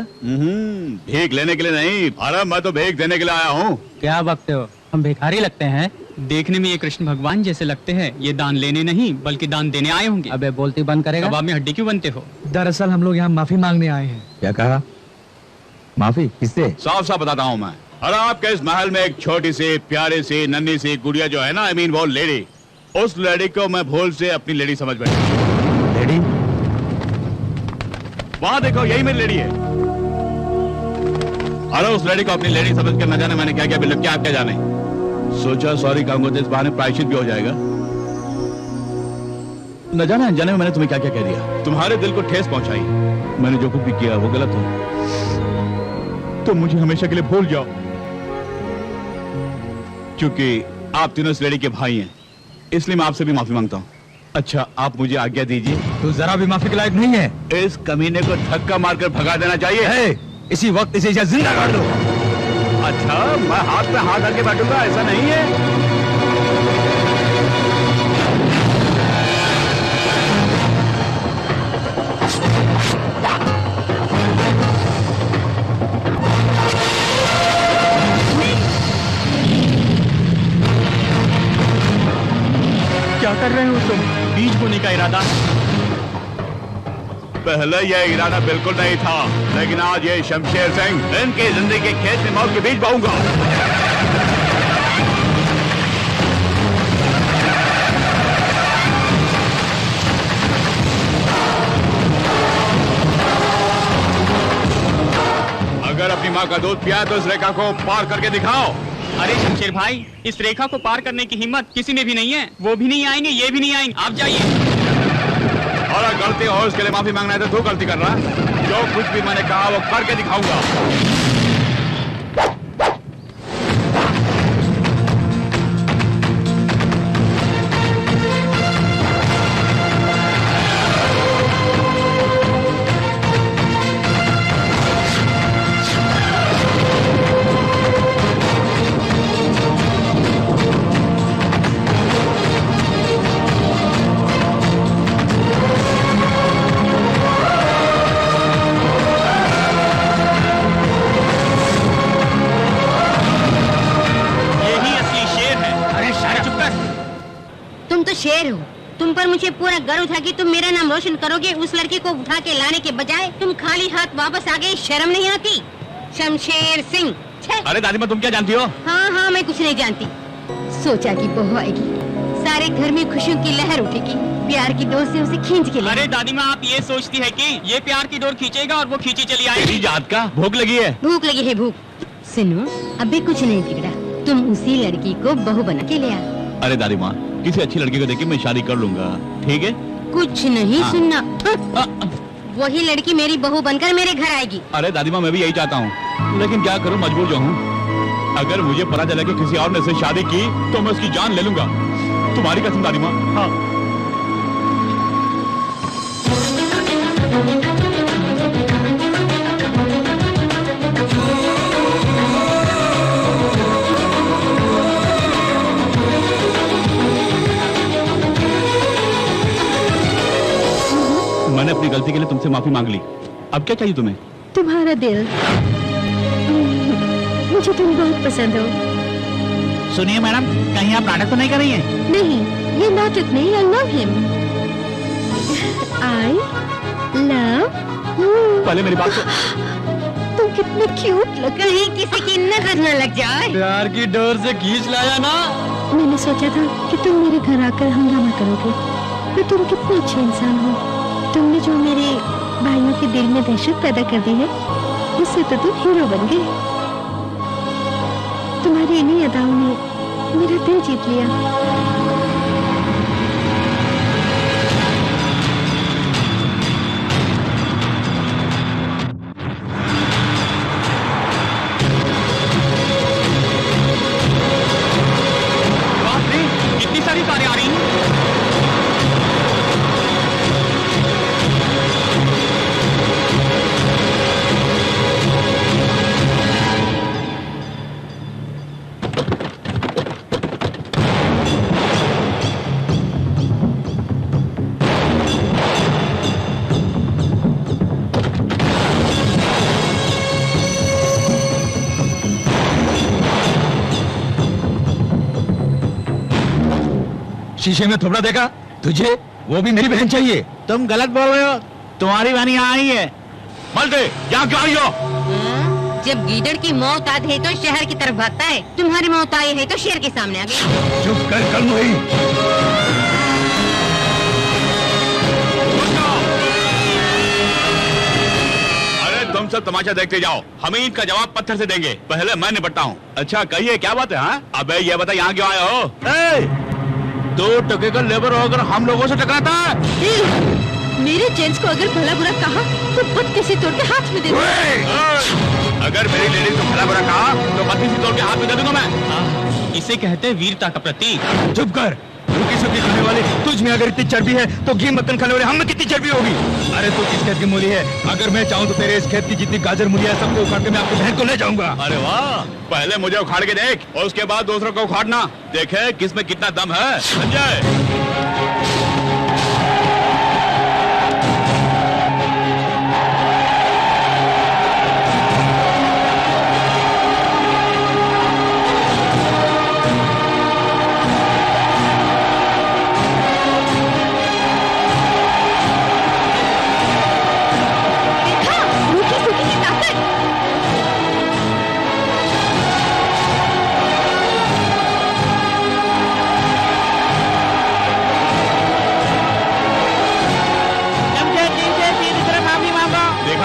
भीख लेने के लिए नहीं, अरे मैं तो भीख देने के लिए आया हूँ। क्या बकते हो? हम भिखारी लगते हैं? देखने में ये कृष्ण भगवान जैसे लगते हैं। ये दान लेने नहीं बल्कि दान देने आए होंगे। अबे बोलती बंद करेगा? कबाब में हड्डी क्यों बनते हो? दरअसल हम लोग यहाँ माफी मांगने आए हैं। क्या कहा? माफी किससे? साफ साफ बताता हूँ मैं। अरे आपके इस महल में एक छोटी सी प्यारी सी नन्ही सी गुड़िया जो है ना, आई मीन वो लेडी, उस लेडी को मैं भूल से अपनी लेडी समझ बैठा। लेडी? वहाँ देखो, यही मेरी लेडी है। अरे उस लेडी को अपनी लेडी समझ कर न जाने मैंने क्या क्या बिल्कुल क्या आप क्या जाने। सोचा सॉरी कहूंगा तो इस बहाने प्रायश्चित भी हो जाएगा। न जाने अनजाने में मैंने तुम्हें क्या क्या कह दिया, तुम्हारे दिल को ठेस पहुंचाई। मैंने जो कुछ भी किया वो गलत हो तो मुझे हमेशा के लिए भूल जाओ, क्योंकि आप तीनों इस लेडी के भाई हैं, इसलिए मैं आपसे भी माफी मांगता हूँ। अच्छा आप मुझे आज्ञा दीजिए। तू जरा भी माफी के लायक नहीं है। इस कमीने को धक्का मारकर भगा देना चाहिए। इसी वक्त इसे जिंदा कर दो। अच्छा मैं हाथ पे हाथ रख के बैठूंगा, ऐसा नहीं है। क्या कर रहे हो तुम? बीज बोने का इरादा? पहले यह इरादा बिल्कुल नहीं था, लेकिन आज ये शमशेर सिंह इनकी जिंदगी के खेत में मौत के बीज बोऊंगा। अगर अपनी माँ का दूध पिया तो इस रेखा को पार करके दिखाओ। अरे शमशेर भाई, इस रेखा को पार करने की हिम्मत किसी में भी नहीं है। वो भी नहीं आएंगे, ये भी नहीं आएंगे। आप जाइए। और अगर गलती हो उसके लिए माफी मांगना है तो तू गलती कर रहा है। जो कुछ भी मैंने कहा वो करके दिखाऊंगा। शेर हो। तुम पर मुझे पूरा गर्व था कि तुम मेरा नाम रोशन करोगे। उस लड़की को उठा के लाने के बजाय तुम खाली हाथ वापस आ गए। शर्म नहीं आती? शमशेर सिंह। छे। अरे दादी माँ तुम क्या जानती हो? हाँ हाँ मैं कुछ नहीं जानती। सोचा कि बहू आएगी, सारे घर में खुशियों की लहर उठेगी, प्यार की डोर से उसे खींच के ले। अरे दादी माँ आप ये सोचती है कि ये प्यार की डोर खींचेगा और वो खींची चली आएगी? तेरी जात का भूख लगी है? भूख लगी है भूख। सुनो अभी कुछ नहीं बिगड़ा, तुम उसी लड़की को बहू बना के ले आओ। अरे दादी माँ किसी अच्छी लड़की को देख के मैं शादी कर लूंगा, ठीक है? कुछ नहीं सुनना। वही लड़की मेरी बहू बनकर मेरे घर आएगी। अरे दादी माँ मैं भी यही चाहता हूँ, लेकिन क्या करूँ, मजबूर जो हूँ। अगर मुझे पता चला कि किसी और ने से शादी की तो मैं उसकी जान ले लूंगा, तुम्हारी कसम दादी माँ। हाँ। मैंने अपनी गलती के लिए तुमसे माफी मांग ली, अब क्या चाहिए तुम्हें? तुम्हारा दिल, मुझे तुम बहुत पसंद हो। सुनिए मैडम, कहीं आप नाटक तो नहीं कर रही हैं? नहीं, ये नाटक नहीं, I love him. I love you. पहले मेरी बात तुम कितने क्यूट लग रहे कहीं किसी की नजर न लग जाए। प्यार की डोर से खींच लाया ना। मैंने सोचा था कि तुम मेरे घर आकर हंगामा करोगे, पर तुम कितने अच्छे इंसान हो। तुमने जो मेरे भाइयों के दिल में दहशत पैदा कर दी है, उससे तो तुम हीरो बन गए। तुम्हारी इन्हीं अदाओं ने मेरा दिल जीत लिया। कितनी सारी कारें आ रही हैं। शीशे में थोड़ा देखा तुझे? वो भी मेरी बहन चाहिए। तुम गलत बोल रहे हो, तुम्हारी बहन यहाँ आई है। मलते यहाँ क्यों आई हो? जब गीदड़ की मौत आती है तो शहर की तरफ भागता है, तुम्हारी मौत आई है तो शेर के सामने आ गई। चुप कर कलमुही। अरे तुम सब तमाशा देखते जाओ, हमें इनका जवाब पत्थर से देंगे, पहले मैं निपटता हूँ। अच्छा कहिए क्या बात है? हाँ अबे ये बता यहाँ क्यों आए हो? 2 टके का लेबर होकर हम लोगों से टकराता है? मेरे जेंट्स को अगर भला बुरा कहा तो बत्तीसी तोड़ के हाथ में दे दो। अगर मेरी लेडीज को भला बुरा कहा तो बत्तीसी तोड़ के हाथ में दे दूंगा मैं। इसे कहते हैं वीरता का प्रतीक। चुप कर। रूखी सूखी खाने वाले तुझ में अगर इतनी चर्बी है तो घी मक्खन खाने वाले हम में कितनी चर्बी होगी? अरे तू किस खेत की मूली है? अगर मैं चाहूँ तो तेरे इस खेत की जितनी गाजर मूली है सबको उखाड़ के मैं आपकी बहन को ले जाऊंगा। अरे वाह, पहले मुझे उखाड़ के देख और उसके बाद दूसरों को उखाड़ना, देखे किसमें कितना दम है। संजय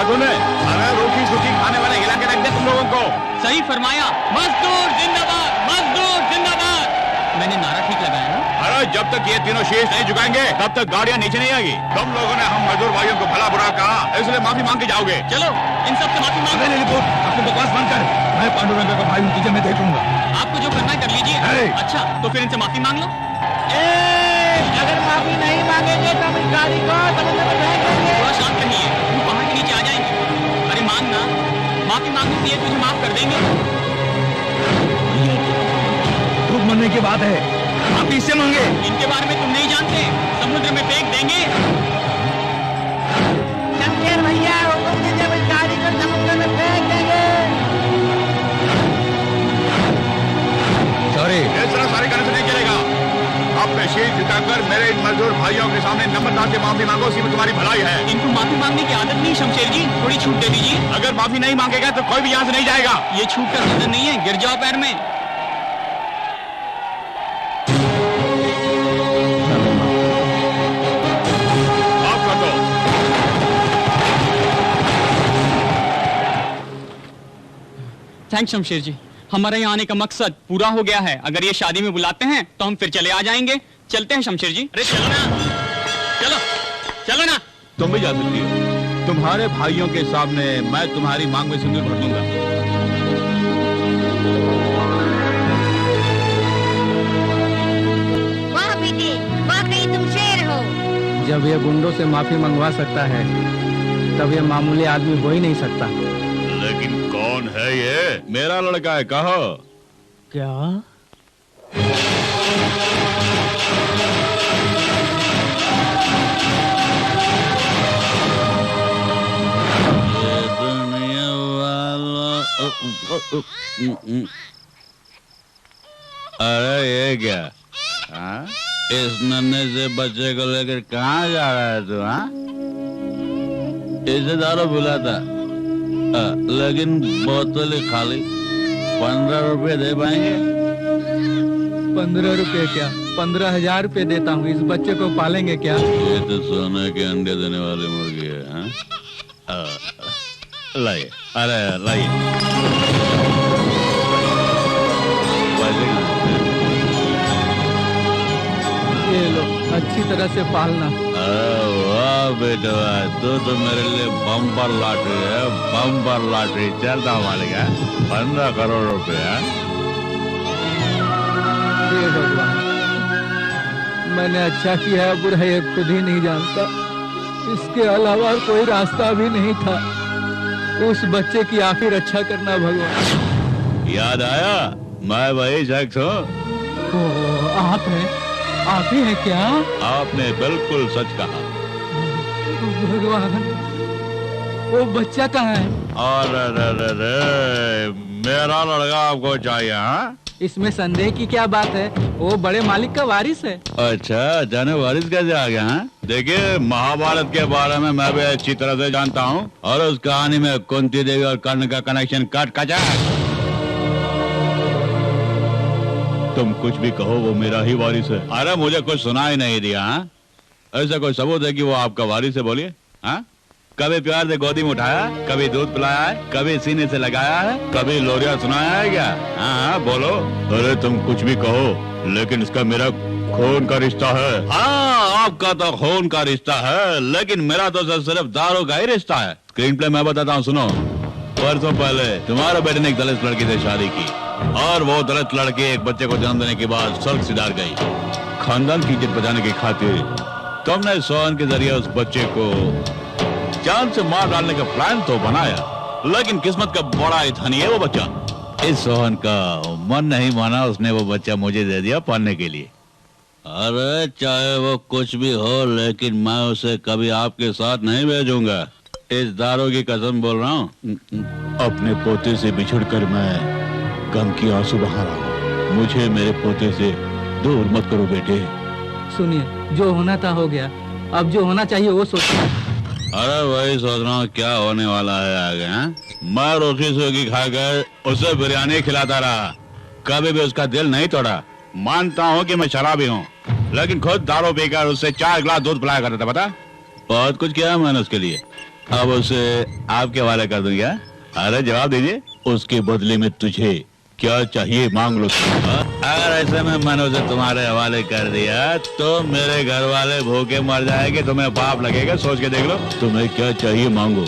तूने? अरे रोटी सूखी खाने वाले हिला के रख दे तुम लोगों को। सही फरमाया, मजदूर जिंदाबाद, मजदूर जिंदाबाद। मैंने नारा ठीक लगाया ना? अरे जब तक ये तीनों शीश नहीं झुकाएंगे तब तक गाड़ियाँ नीचे नहीं आएगी। तुम लोगों ने हम मजदूर भाइयों को भला बुरा कहा, इसलिए माफी मांग के जाओगे। चलो इन सब से माफी मांगो। अपनी बकवास बंद कर। मैं पांडुरंग का भाई हूँ, तुझे मैं देख लूंगा। आपको जो करना है कर लीजिए। अच्छा तो फिर इनसे माफी मांग लो। अगर माफी नहीं मांगेंगे तो हम इस गाड़ी को समुद्र में फेंक देंगे। थोड़ा शांत रहिए, वो पहाड़ के नीचे आ जाएंगे। अरे मांगना, माफी मांगने के लिए तुझे माफ कर देंगे। धूप मरने की बात है, आप इससे मांगे। इनके बारे में तुम नहीं जानते, समुद्र में फेंक देंगे। शमशेर भैया हुक्म दीजिए, इस गाड़ी को समुद्र में फेंक देंगे। सॉरी, इस तरह सारी गाड़ी से नहीं चलेगा। अब अपने शीश झुकाकर मेरे इन मजदूर भाइयों के सामने नम्रता से माफी मांगो, इसी में तुम्हारी भलाई है। इनको माफी मांगने की आदत नहीं शमशेर जी, थोड़ी छूट दे दीजिए। अगर माफी नहीं मांगेगा तो कोई भी यहाँ से नहीं जाएगा। ये छूट का सीजन नहीं है, गिर जाओ पैर में। आप कर दो। थैंक्स शमशेर जी, हमारे यहाँ आने का मकसद पूरा हो गया है। अगर ये शादी में बुलाते हैं तो हम फिर चले आ जाएंगे। चलते हैं शमशेर जी। अरे चलो ना, चलो चलो ना। तुम भी जा सकती हो। तुम्हारे भाइयों के सामने मैं तुम्हारी मांग में सिंदूर भर दूंगा। वाह बेटे, वाकई तुम शेर हो। जब ये गुंडों से माफी मंगवा सकता है तब ये मामूली आदमी हो ही नहीं सकता। लेकिन कौन है ये? मेरा लड़का है, कहो। क्या? ये दुनिया वालों। अरे ये क्या? हाँ? इस नन्हे से बच्चे को लेकर कहाँ जा रहा है तू? हाँ? इसे दारू बुलाता, लेकिन बोतल खाली। 15 रुपए दे पाएंगे? 15 रुपए क्या, 15,000 रुपए देता हूँ। इस बच्चे को पालेंगे क्या? ये तो सोने के अंडे देने वाली मुर्गी है। हाँ? लाइए, अरे लाइए। ये लो, अच्छी तरह से पालना। वाह बेटा, तो मेरे लिए बम्पर लॉटरी है, बम्पर लॉटरी। चलता मालिक है। 15 करोड़ रुपया। हे भगवान, मैंने अच्छा किया है बुरा ये खुद ही नहीं जानता। इसके अलावा कोई रास्ता भी नहीं था। उस बच्चे की आखिर रक्षा करना भगवान। याद आया, मैं वही शख्स हूँ। आप हैं? आप ही हैं क्या? आपने बिल्कुल सच कहा। भगवान, वो बच्चा कहाँ है? अरे मेरा लड़का आपको चाहिए? हाँ? इसमें संदेह की क्या बात है? वो बड़े मालिक का वारिस है। अच्छा, जाने वारिस कैसे आ गया? हाँ? देखिए, महाभारत के बारे में मैं भी अच्छी तरह से जानता हूँ, और उस कहानी में कुंती देवी और कर्ण का कनेक्शन कट कचा। तुम कुछ भी कहो, वो मेरा ही वारिस है। अरे मुझे कुछ सुना ही नहीं दिया। हाँ? ऐसा कोई सबूत है कि वो आपका वारिस है? बोलिए। हाँ? कभी प्यार से गोदी में उठाया, कभी दूध पिलाया है, कभी सीने से लगाया है, कभी लोरिया सुनाया है क्या? हाँ बोलो। अरे तुम कुछ भी कहो, लेकिन इसका मेरा खून का रिश्ता है। हाँ, आपका तो खून का रिश्ता है, लेकिन मेरा तो सिर्फ दारू का ही रिश्ता है। स्क्रीन प्ले मैं बताता हूँ, सुनो। परसों पहले तुम्हारे बेटे ने एक दलित लड़की से शादी की, और वो दलित लड़की एक बच्चे को जन्म देने के बाद स्वर्ग सिधार गई। खानदान की इज्जत बचाने की खातिर तुमने सोहन के जरिए उस बच्चे को जान से मार डालने का प्लान तो बनाया, लेकिन किस्मत का बड़ा ही धनी है वो बच्चा। इस सोहन का मन नहीं माना, उसने वो बच्चा मुझे दे दिया पालने के लिए। अरे चाहे वो कुछ भी हो, लेकिन मैं उसे कभी आपके साथ नहीं भेजूंगा। इस दारू की कसम बोल रहा हूँ। अपने पोते से बिछुड़कर मैं गम की आंसू बहा रहा हूँ। मुझे मेरे पोते से दूर मत करो बेटे। सुनिए, जो होना था हो गया, अब जो होना चाहिए वो सोचिए। अरे वही सोच रहा हूँ क्या होने वाला है आगे। हाँ? मैं रोटी सूखी खाकर उसे बिरयानी खिलाता रहा, कभी भी उसका दिल नहीं तोड़ा। मानता हूँ कि मैं शराबी हूँ, लेकिन खुद दारू पीकर उससे 4 गिलास दूध पिलाया करता था। पता, बहुत कुछ किया मैंने उसके लिए। अब उसे आपके हवाले कर दूंगा। अरे जवाब दीजिए, उसके बदले में तुझे क्या चाहिए मांग लो। अगर ऐसे में मैंने उसे तुम्हारे हवाले कर दिया तो मेरे घर वाले भूखे मर जाएंगे, तुम्हें पाप लगेगा। सोच के देख लो, तुम्हें क्या चाहिए मांगो।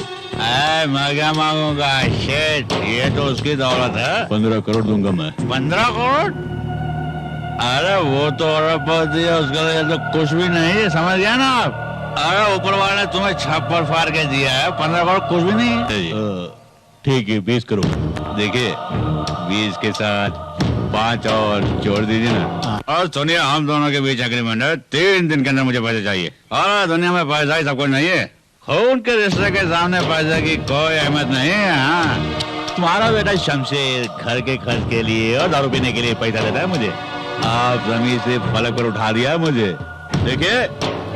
मैं क्या मांगूंगा? शेट, ये तो उसकी दौलत है। 15 करोड़ दूंगा मैं। 15 करोड़? अरे वो तो अरबपति है, उसके लिए तो कुछ भी नहीं है, समझ गया ना आप? अरे ऊपर वाले ने तुम्हें छप्पर फाड़ के दिया है, 15 करोड़ कुछ भी नहीं है। ठीक है, 20 करोड़। देखिए, 20 के साथ 5 और जोड़ दीजिए ना। और सुनिए, हम दोनों के बीच एग्रीमेंट है, 3 दिन के अंदर मुझे पैसे चाहिए। और दुनिया में पैसा ही सब कुछ नहीं है। खून के रिश्ते के सामने पैसे की कोई अहमियत नहीं है। हाँ, तुम्हारा बेटा शमशेर घर के खर्च के लिए और दारू पीने के लिए पैसा देता है मुझे। आप जमीन से फलक पर उठा दिया मुझे। देखिए,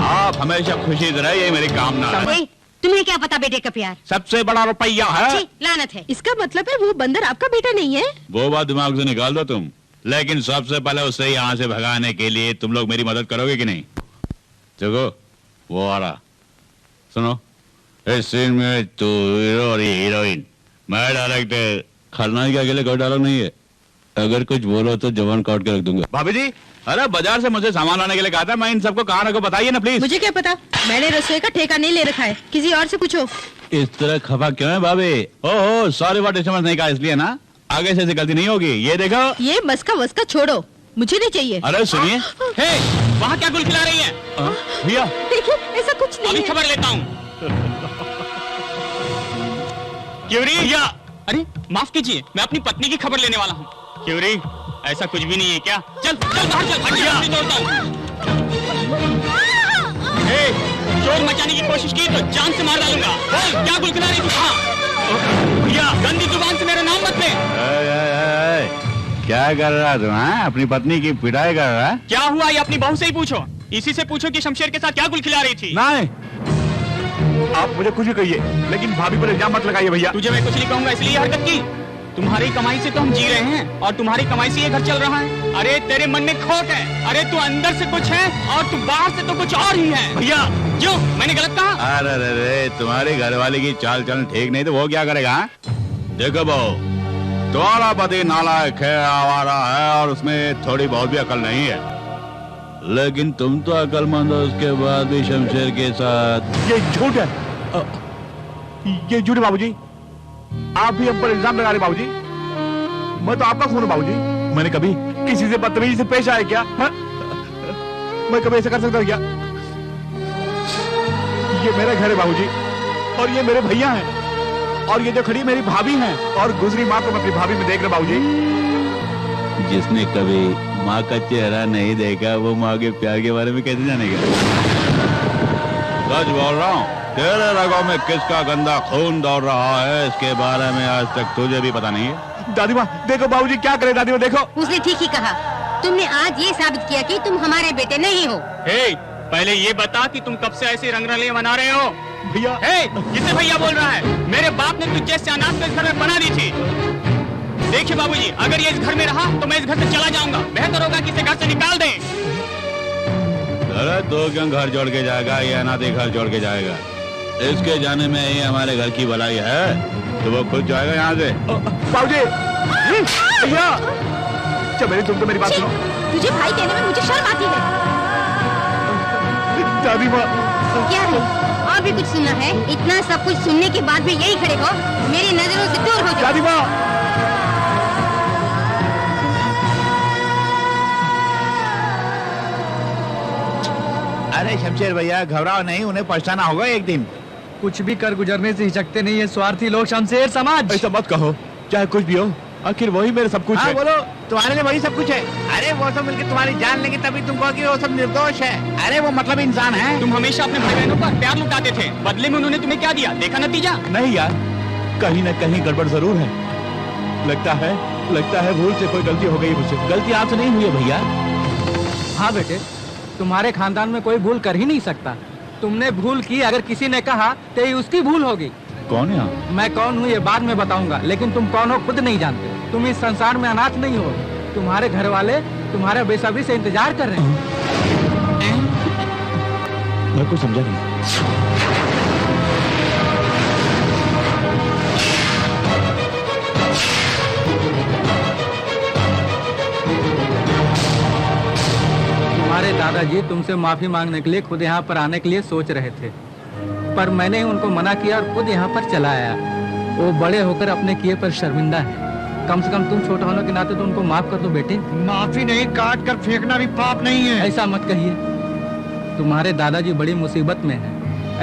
आप हमेशा खुशी से रहे, ये मेरी कामना है। तुम्हें क्या पता बेटे का प्यार? सबसे बड़ा रुपया है। लानत है। इसका मतलब है वो बंदर आपका बेटा नहीं है? वो बात दिमाग से निकाल दो तुम। लेकिन सबसे पहले उसे यहाँ से भगाने के लिए तुम लोग मेरी मदद करोगे कि नहीं? देखो, वो आ रहा। सुनो, इस सीन में तू हीरो और ये हीरोइन, मैं डायरेक्टर, खलनायक के अकेले कोई डायलॉग नहीं है। अगर कुछ बोलो तो जवान काट के रख दूंगा। भाभी जी, अरे बाजार से मुझे सामान लाने के लिए कहा था, मैं इन सबको कहाँ रखो बताइए ना प्लीज। मुझे क्या पता, मैंने रसोई का ठेका नहीं ले रखा है, किसी और से पूछो। इस तरह खफा क्यों है भाभी? ओहो, सॉरी व्हाट समझ नहीं कहा इसलिए ना, आगे से ऐसी गलती नहीं होगी। ये देखो, ये मस्का वस्का छोड़ो, मुझे नहीं चाहिए। अरे सुनिए, वहाँ क्या गुल खिला रही है? भैया देखिए, ऐसा कुछ नहीं अभी है। खबर लेता हूँ। क्यूरी, या अरे माफ कीजिए, मैं अपनी पत्नी की खबर लेने वाला हूँ। क्यूरी, ऐसा कुछ भी नहीं है क्या? चल चल बाहर चल, हटिया तोड़ता हूँ। शोर मचाने की कोशिश की तो जान से मार डालूंगा। बोल, क्या गुल खिला रही तू? हाँ भैया, गंदी जुबान से मेरा नाम मत ले। क्या कर रहा तू? अपनी पत्नी की पिटाई कर रहा? क्या हुआ ये अपनी बहू से ही पूछो। इसी से पूछो कि शमशेर के साथ क्या गुल खिला रही थी। नहीं, आप मुझे कुछ भी कहिए, लेकिन भाभी पर इल्जाम मत लगाइए भैया। तुझे मैं कुछ नहीं कहूंगा, इसलिए हरकत की। तुम्हारी कमाई से तो हम जी रहे हैं और तुम्हारी कमाई से ये घर चल रहा है। अरे तेरे मन में खोट है। अरे तू अंदर से कुछ है और तू बाहर से तो कुछ और ही है। भैया क्यों, मैंने गलत कहा? अरे तुम्हारी घरवाली की चाल चलन ठीक नहीं तो वो क्या करेगा? देखो बहू, तुम्हारा पति नालायक है, आवारा है और उसमें थोड़ी बहुत भी अकल नहीं है, लेकिन तुम तो अकलमंद हो, उसके बाद भी शमशेर के साथ। ये झूठ है, ये झूठ है बाबूजी। आप भी हम पर इल्जाम लगा रहे बाबूजी। मैं तो आपका खून हूं बाबूजी। मैंने कभी किसी से बदतमीजी से पेश आया क्या? हा? मैं कभी ऐसा कर सकता हूं क्या? ये मेरा घर है बाबूजी और ये मेरे भैया हैं और ये जो खड़ी मेरी भाभी हैं और गुजरी माँ को मैं अपनी भाभी में देख रहा बाबूजी। जिसने कभी माँ का चेहरा नहीं देखा वो माँ के प्यार के बारे में कैसे जानेगा? सच बोल रहा हूँ, तेरे रगों में किसका गंदा खून दौड़ रहा है इसके बारे में आज तक तुझे भी पता नहीं है। दादी माँ देखो बाबूजी क्या करे। दादी माँ देखो, उसने ठीक ही कहा। तुमने आज ये साबित किया कि तुम हमारे बेटे नहीं हो। पहले ये बता कि तुम कब से ऐसी रंगरलियां बना रहे हो? भैया जिसे भैया बोल रहा है, मेरे बाप ने तुझ जैसे अनाथ को इस घर में बना दी थी। देखिए बाबूजी, अगर ये इस घर में रहा तो मैं इस घर से चला जाऊंगा। बेहतर होगा कि इसे घर से निकाल दें। अरे तो क्यों घर जोड़ के जाएगा, ये अनाथ घर जोड़ के जाएगा? इसके जाने में ही हमारे घर की भलाई है, तो वो खुद जाएगा यहाँ से। बाबूजी, भैया चल तुम तो मेरी बात सुनो। तुझे भाई कहने में मुझे शर्म आती है। दादी माँ क्या है, और भी कुछ सुना है? इतना सब कुछ सुनने के बाद भी यही खड़े हो? मेरी नजरों से दूर हो जाओ। दादी माँ अरे शमशेर भैया घबराओ नहीं, उन्हें पछताना होगा एक दिन। कुछ भी कर गुजरने से हिचकते नहीं है स्वार्थी लोग शमशेर समाज। ऐसा मत कहो, चाहे कुछ भी हो, आखिर वही मेरे सब कुछ है। बोलो, तुम्हारे लिए वही सब कुछ है। अरे वो सब मिलकर तुम्हारी जान लेंगे तभी तुम कहो कि वो सब निर्दोष है। अरे वो मतलब इंसान है। तुम हमेशा अपने भाई बहनों पर प्यार लुटाते थे, बदले में उन्होंने तुम्हें क्या दिया? देखा नतीजा? नहीं यार, कहीं न कहीं गड़बड़ जरूर है। लगता है भूल से कोई गलती हो गई मुझसे। गलती आपसे नहीं हुई है भैया। हाँ बेटे, तुम्हारे खानदान में कोई भूल कर ही नहीं सकता। तुमने भूल की, अगर किसी ने कहा तो ये उसकी भूल होगी। कौन है आप? मैं कौन हूँ ये बाद में बताऊंगा, लेकिन तुम कौन हो खुद नहीं जानते। तुम इस संसार में अनाथ नहीं हो। तुम्हारे घर वाले तुम्हारे बेसब्री से इंतजार कर रहे हैं। मैं कुछ समझा नहीं। तुम्हारे दादाजी तुमसे माफी मांगने के लिए खुद यहाँ पर आने के लिए सोच रहे थे, पर मैंने उनको मना किया और खुद यहाँ पर चला आया। वो बड़े होकर अपने किए पर शर्मिंदा है। कम से कम तुम छोटा होने के नाते तो उनको माफ कर दो बेटे। माफी नहीं, काट कर फेंकना भी पाप नहीं है। ऐसा मत कहिए, तुम्हारे दादाजी बड़ी मुसीबत में हैं।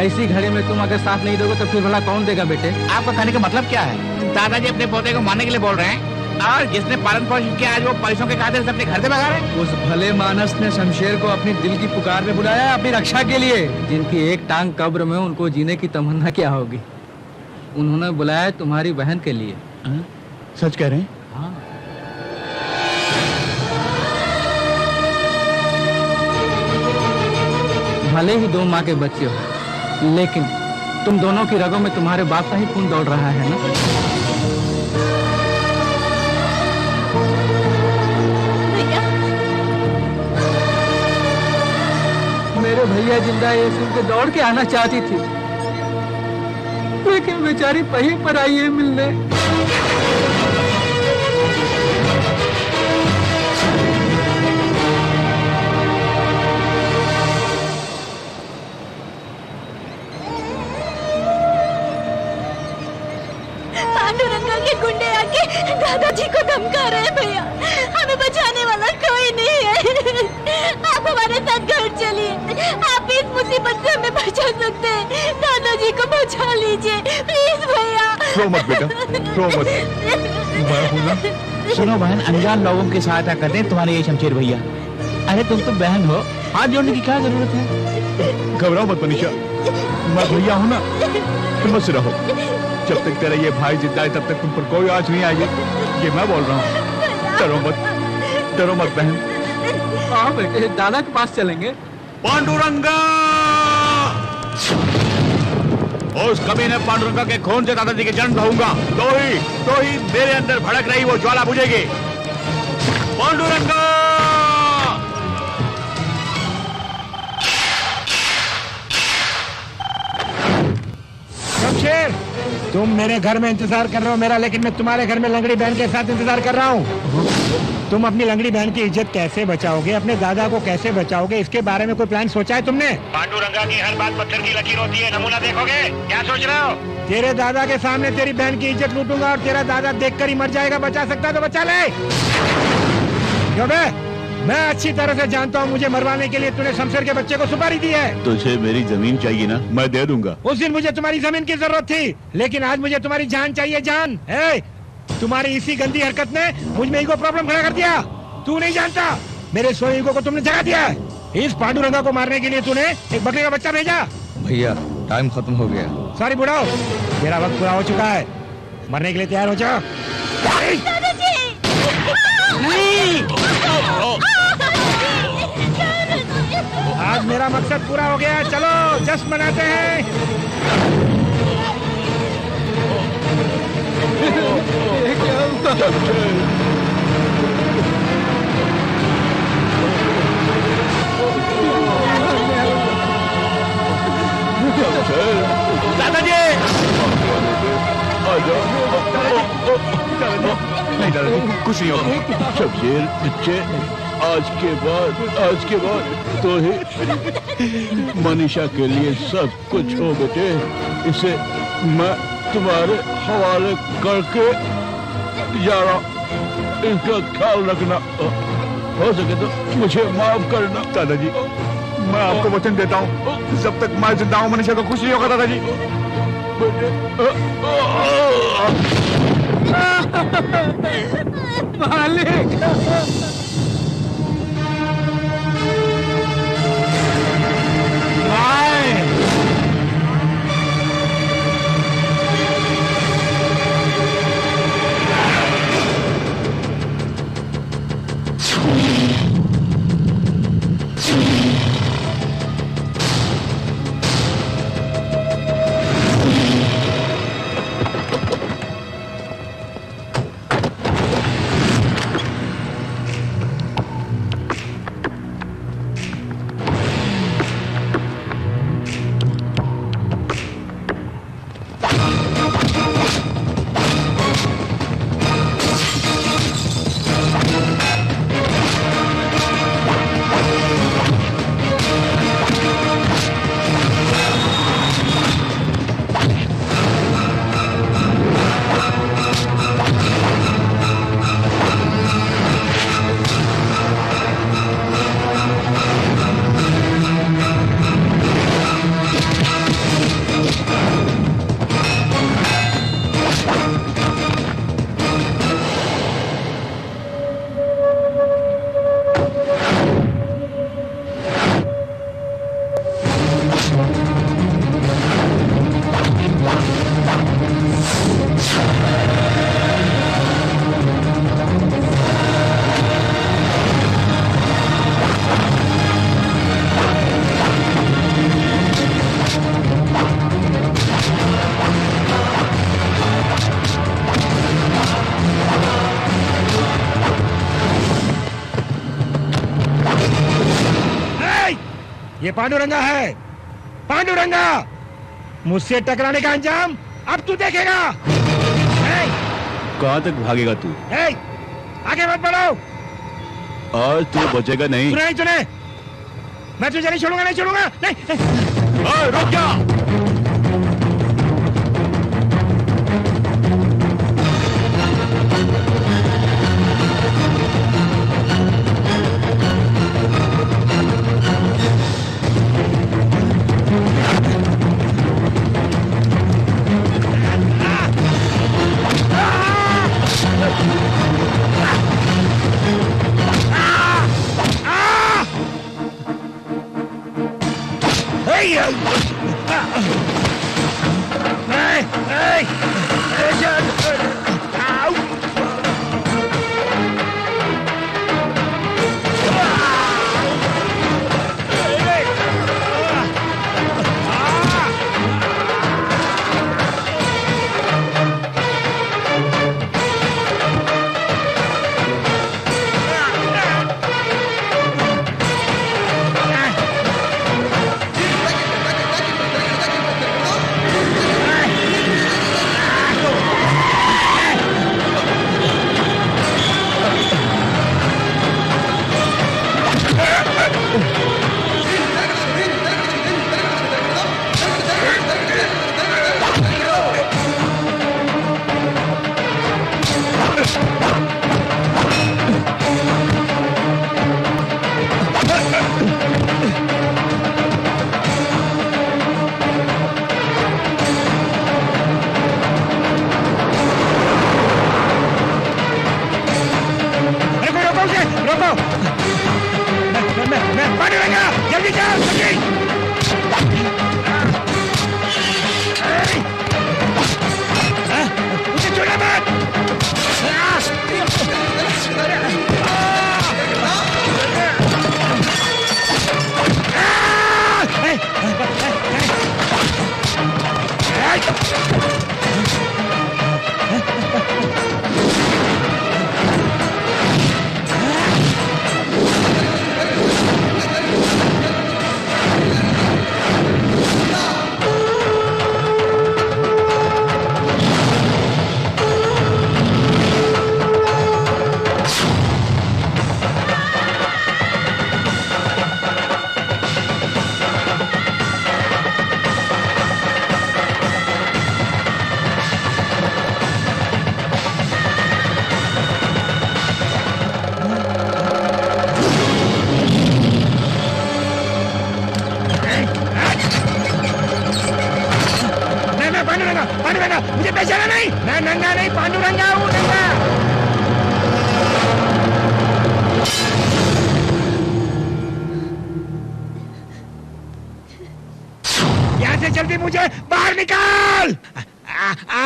ऐसी घड़ी में तुम अगर साथ नहीं दोगे तो फिर भला कौन देगा बेटे? आपका कहने का मतलब क्या है? दादाजी अपने पोते को मारने के लिए बोल रहे हैं और जिसने पालन पोषण किया आज वो पैसों के खातिर से अपने घर से भगा रहे हैं। उस भले मानस ने शमशेर को अपनी दिल की पुकार में बुलाया, अपनी रक्षा के लिए। जिनकी एक टांग कब्र में, उनको जीने की तमन्ना क्या होगी? उन्होंने बुलाया तुम्हारी बहन के लिए। सच कह रहे हैं? हाँ। भले ही 2 माँ के बच्चे हो, लेकिन तुम दोनों की रगों में तुम्हारे बाप का ही खून दौड़ रहा है ना। भैया, मेरे भैया जिंदा ये सुन के दौड़ के आना चाहती थी, लेकिन बेचारी कहीं पर आई है मिलने। पांडुरंगा के गुंडे आके दादाजी को धमका रहे हैं भैया। हमें बचाने वाला कोई नहीं है। आप हमारे साथ घर चलिए, आप इस मुसीबत से हमें बचा सकते हैं। दादाजी को बचा लीजिए प्लीज भैया। रो मत बेटा, रो मत, मैं हूं ना। सुनो बहन, अनजान लोगों की सहायता करते हैं तुम्हारे ये शमशेर भैया। अरे तुम तो बहन हो, हाथ जोड़ने की क्या जरूरत है? घबराओ मत मनीषा, मैं भैया हूं ना, हिम्मत से रहो। जब तक तेरा ये भाई जिंदा है तब तक तुम पर कोई आँच नहीं आएगी, ये मैं बोल रहा हूँ। डरो मत, डरो मत बहन। हाँ बेटे, दादा के पास चलेंगे। पांडुरंगा! उस कमीने पांडुरंगा के खून से दादाजी के जन्म रहूंगा, तो ही मेरे अंदर भड़क रही वो ज्वाला बुझेगी। पांडुरंगा! शमशेर, तुम मेरे घर में इंतजार कर रहे हो मेरा, लेकिन मैं तुम्हारे घर में लंगड़ी बहन के साथ इंतजार कर रहा हूँ। तुम अपनी लंगड़ी बहन की इज्जत कैसे बचाओगे, अपने दादा को कैसे बचाओगे, इसके बारे में कोई प्लान सोचा है तुमने? पांडुरंगा की हर बात पत्थर की लकीर होती है, नमूना देखोगे? क्या सोच रहे हो? तेरे दादा के सामने तेरी बहन की इज्जत लूटूंगा और तेरा दादा देखकर ही मर जाएगा। बचा सकता तो बचा ले। क्यों बे? मैं अच्छी तरह से जानता हूँ मुझे मरवाने के लिए तूने शमशेर के बच्चे को सुपारी दी है। तुझे मेरी जमीन चाहिए ना, मैं दे दूंगा। उस दिन मुझे तुम्हारी जमीन की जरूरत थी, लेकिन आज मुझे तुम्हारी जान चाहिए, जान। तुम्हारी इसी गंदी हरकत ने मुझ में ईगो प्रॉब्लम खड़ा कर दिया। तू नहीं जानता, मेरे सोए ईगो को तुमने जगा दिया है। इस पांडुरंगा को मारने के लिए तूने एक बकरे का बच्चा भेजा। भैया टाइम खत्म हो गया। सॉरी बुढ़ाओ, तेरा वक्त पूरा हो चुका है, मरने के लिए तैयार हो जाओ। आज मेरा मकसद पूरा हो गया, चलो जश्न मनाते हैं। ये क्या हुआ? दादाजी! नहीं दादाजी, कुछ नहीं होगा। शमशेर बच्चे, आज के बाद तो ही मनीषा के लिए सब कुछ हो बेटे। इसे मैं तुम्हारे हवाले करके जा रहा, इसका ख्याल रखना, हो सके तो मुझे माफ करना। दादाजी, मैं आपको वचन देता हूँ, जब तक मैं जिंदा हूँ मनीषा को कुछ नहीं होगा। दादाजी मालिक, ये पांडुरंगा है, पांडुरंगा। मुझसे टकराने का अंजाम अब तू देखेगा। कहाँ तक भागेगा तू? आगे मत बढ़ो। आज तू बचेगा नहीं। सुने, मैं तुझे नहीं छोड़ूंगा, नहीं छोड़ूंगा, नहीं। रुक जा। पांडुरंगा, मुझे पहचाना नहीं? मैं नंगा नहीं, पांडुरंगा हूँ, नंगा। यहाँ से जल्दी मुझे बाहर निकाल।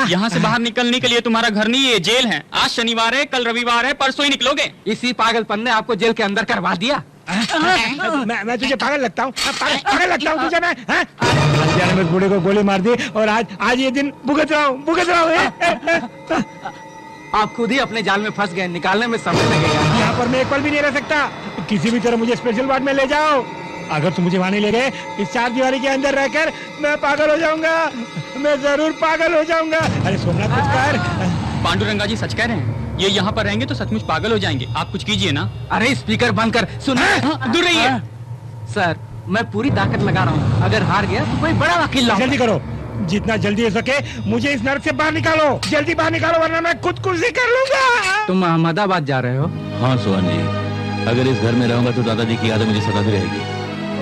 यहाँ से बाहर निकलने के लिए तुम्हारा घर नहीं, ये जेल है। आज शनिवार है, कल रविवार है, परसों ही निकलोगे। इसी पागलपन ने आपको जेल के अंदर करवा दिया। मैं तुझे पागल लगता हूँ? पागल लगता हूँ तुझे मैं? मैं बूढ़े को गोली मार दी और आज ये दिन भुगत रहा हूँ। आप खुद ही अपने जाल में फंस गए, निकालने में समय लगेगा। यहाँ पर मैं एक पल भी नहीं रह सकता। किसी भी तरह मुझे स्पेशल वार्ड में ले जाओ। अगर तुम मुझे वहाँ नहीं ले गए, इस चार दीवारी के अंदर रहकर मैं पागल हो जाऊंगा। मैं जरूर पागल हो जाऊंगा। अरे सोमनाथ कुछ कर। पांडुरंगा जी सच कह रहे हैं, ये यहाँ पर रहेंगे तो सचमुच पागल हो जाएंगे। आप कुछ कीजिए ना। अरे स्पीकर बंद कर, सुन। दूर रहिए। सर, मैं पूरी ताकत लगा रहा हूँ। अगर हार गया तो कोई बड़ा वकील लाऊंगा। जल्दी करो, जितना जल्दी हो सके मुझे इस नर्क से बाहर निकालो। जल्दी बाहर निकालो वरना मैं खुदकुशी कर लूंगा। तुम अहमदाबाद जा रहे हो? हाँ सोहन जी, अगर इस घर में रहूंगा तो दादाजी की यादें मुझे सताती रहेगी।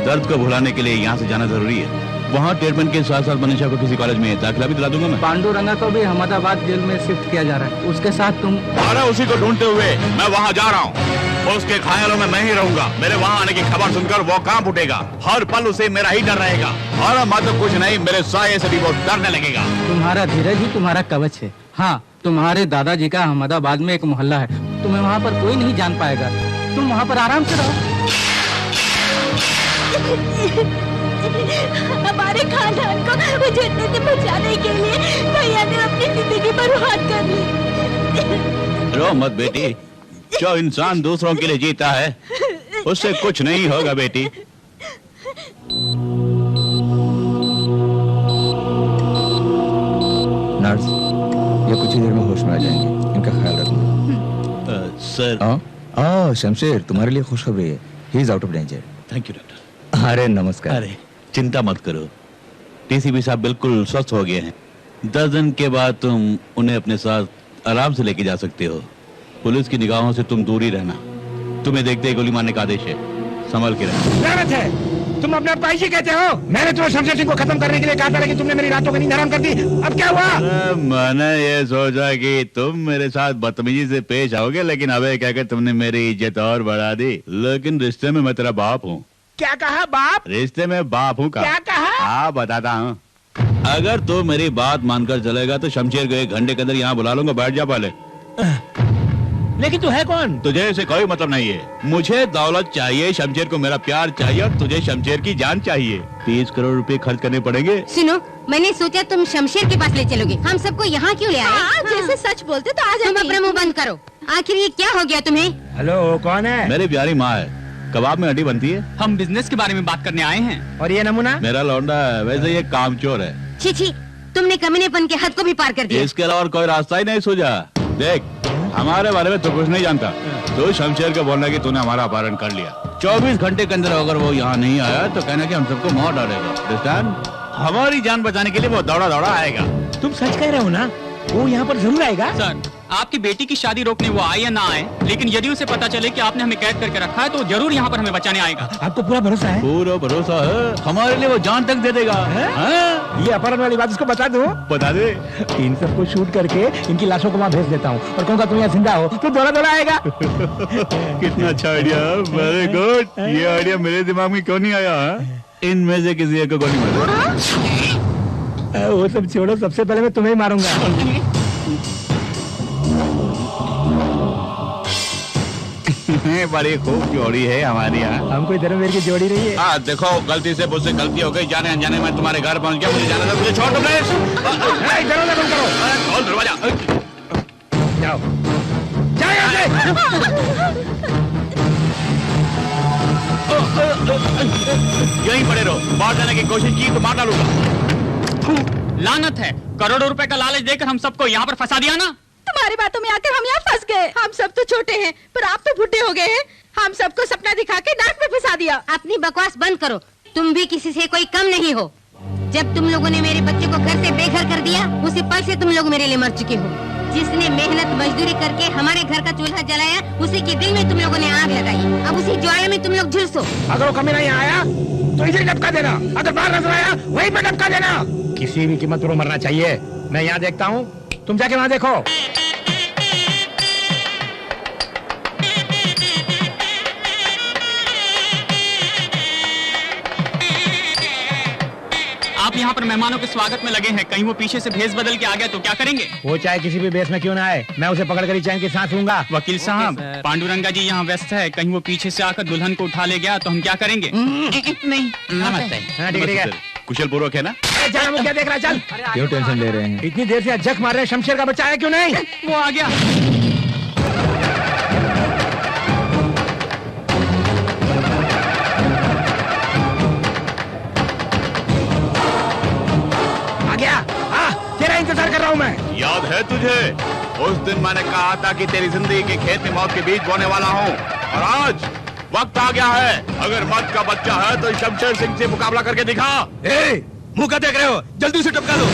दर्द को भुलाने के लिए यहाँ से जाना जरूरी है। वहाँ ट्रीटमेंट के साथ साथ मनीषा को किसी कॉलेज में दाखिला भी दिला दूंगा मैं। पांडुरंगा को भी अहमदाबाद जेल में शिफ्ट किया जा रहा है, उसके साथ तुम। अरे उसी को ढूंढते हुए मैं वहाँ जा रहा हूँ। उसके ख्यालों में मैं ही रहूंगा। मेरे वहाँ आने की खबर सुनकर वो कांप उठेगा। हर पल उसे मेरा ही डर रहेगा। और मैं तो कुछ नहीं, मेरे साये से भी वो डरने लगेगा। तुम्हारा धीरज ही तुम्हारा कवच है। हाँ, तुम्हारे दादाजी का अहमदाबाद में एक मोहल्ला है, तुम्हें वहाँ पर कोई नहीं जान पाएगा। तुम वहाँ पर आराम से रहो। हमारे खानदान को जन्नत से बचाने के लिए भैया ने अपनी जिंदगी बर्बाद कर ली। रो मत बेटी, जो इंसान दूसरों के लिए जीता है उससे कुछ नहीं होगा बेटी। नर्स, ये कुछ ही देर में होश में आ जाएंगे, इनका ख्याल रखना। सर। शमशेर, तुम्हारे लिए खुशखबरी है, he is out of danger. Thank you doctor. अरे नमस्कार। अरे चिंता मत करो, टीसीपी साहब बिल्कुल स्वस्थ हो गए हैं। 10 दिन के बाद तुम उन्हें अपने साथ आराम से लेके जा सकते हो। पुलिस की निगाहों से तुम दूर ही रहना। तुम्हें देखते ही गोली मारने का आदेश है, संभल के रहना। गलत है, तुम अपने आप पाइशी कहते हो। मैंने तुम्हें शमशेर सिंह को खत्म करने के लिए कहा था, लेकिन तुमने मेरी रातों की नींद हराम कर दी। अब क्या हुआ? मैंने ये सोचा कि तुम मेरे साथ बदतमीजी से पेश आओगे, लेकिन अबे कहकर तुमने मेरी इज्जत और बढ़ा दी। लेकिन रिश्ते में मैं तेरा बाप हूँ। क्या कहा बाप? रिश्ते में बाप हूँ। क्या कहा? हाँ बताता हूँ। अगर तू मेरी बात मानकर चलेगा तो शमशेर को 1 घंटे के अंदर यहाँ बुला लूंगा। बैठ जा पहले। लेकिन तू है कौन? तुझे इसे कोई मतलब नहीं है। मुझे दौलत चाहिए, शमशेर को मेरा प्यार चाहिए, और तुझे शमशेर की जान चाहिए। 30 करोड़ रुपए खर्च करने पड़ेंगे। सुनो, मैंने सोचा तुम शमशेर के पास ले चलोगे। हम सबको यहाँ क्यों ले आए? जैसे सच बोलते तो आ तुम जाते। अपना मुंह बंद करो। आखिर ये क्या हो गया तुम्हें? हेलो, कौन है? मेरी प्यारी माँ है। कबाब में हड्डी बनती है। हम बिजनेस के बारे में बात करने आए हैं। और ये नमूना? मेरा लौंडा है, वैसे ये कामचोर है। छी छी, तुमने कमीनेपन के हद को भी पार कर दिया। इसके अलावा और कोई रास्ता ही नहीं सूझा। देख, हमारे बारे में तो कुछ नहीं जानता। तो शमशेर को बोलना कि तूने हमारा अपहरण कर लिया। 24 घंटे के अंदर अगर वो यहाँ नहीं आया तो कहना कि हम सबको मार डालेगा। अंडरस्टैंड? हमारी जान बचाने के लिए वो दौड़ा दौड़ा आएगा। तुम सच कह रहे हो ना? वो यहाँ पर जरूर आएगा। सर, आपकी बेटी की शादी रोकने वो आए या ना आए, लेकिन यदि उसे पता चले कि आपने हमें कैद करके रखा है तो जरूर यहाँ पर हमें बचाने आएगा। आपको पूरा भरोसा है? पूरा भरोसा है। हमारे लिए वो जान तक दे देगा। हाँ? ये अपहरण वाली बात इसको बता दो। बता दे। इन सबको शूट करके इनकी लाशों को वहाँ भेज देता हूँ, और कहूँगा तुम यहाँ जिंदा हो तो दौड़ा दौड़ा आएगा। कितना अच्छा आइडिया। Very good. ये आइडिया मेरे दिमाग में क्यों नहीं आया? इनमें से किसी एक को गोली मारो। वो सब छोड़ो, सबसे पहले मैं तुम्हें ही मारूंगा। बड़ी खूब जोड़ी है हमारी यहाँ। हमको इधर मेरे की जोड़ी रही है। हाँ देखो, गलती से मुझसे गलती हो गई। जाने अनजाने में तुम्हारे घर पहुँच गया। मुझे जाना था, मुझे छोड़ दो प्लीज। दरवाजा बंद करो। खोल दरवाजा। जाओ, जाओ यहाँ से। यहीं पड़े रहो। बाहर जाने की कोशिश की तो मार डालूंगा। लानत है, करोड़ों रुपए का लालच देकर हम सबको यहाँ पर फंसा दिया ना। तुम्हारी बातों में आकर हम यहाँ फंस गए। हम सब तो छोटे हैं, पर आप तो बुढ़े हो गए हैं। हम सबको सपना दिखा के नाक में फंसा दिया। अपनी बकवास बंद करो। तुम भी किसी से कोई कम नहीं हो। जब तुम लोगों ने मेरे बच्चे को घर से बेघर कर दिया, उसी पल से तुम लोग मेरे लिए मर चुके हो। जिसने मेहनत मजदूरी करके हमारे घर का चूल्हा जलाया, उसी के दिल में तुम लोगों ने आग लगाई। अब उसी ज्वाला में तुम लोग झुलसो। अगर वो कमीना यहाँ आया तो इसे टपका देना, अगर बाहर नजर आया वहीं पे टपका देना। किसी भी कीमत पर वो मरना चाहिए। मैं यहाँ देखता हूँ, तुम जाके वहाँ देखो। आप यहाँ पर मेहमानों के स्वागत में लगे हैं, कहीं वो पीछे से भेस बदल के आ गया तो क्या करेंगे? वो चाहे किसी भी बेस में क्यों ना आए, मैं उसे पकड़ कर ही चैन की सांस लूंगा। वकील साहब, पांडुरंगा जी यहाँ व्यस्त है, कहीं वो पीछे से आकर दुल्हन को उठा ले गया तो हम क्या करेंगे? नहीं, नमस्ते। हाँ, ठीक है। कुशल पूर्वक है ना? चल, वो क्या देख रहा है? चल। क्यों टेंशन ले रहे हैं? इतनी देर से जख मार रहे हैं, शमशेर का बच्चा है क्यों नहीं? वो आ गया। तेरा इंतजार कर रहा हूँ मैं। याद है तुझे? उस दिन मैंने कहा था कि तेरी जिंदगी के खेत में मौत के बीज बोने वाला हूँ, और आज वक्त आ गया है। अगर मौत का बच्चा है तो शमशेर सिंह से मुकाबला करके दिखा। मुंह का देख रहे हो? जल्दी से टपका दो।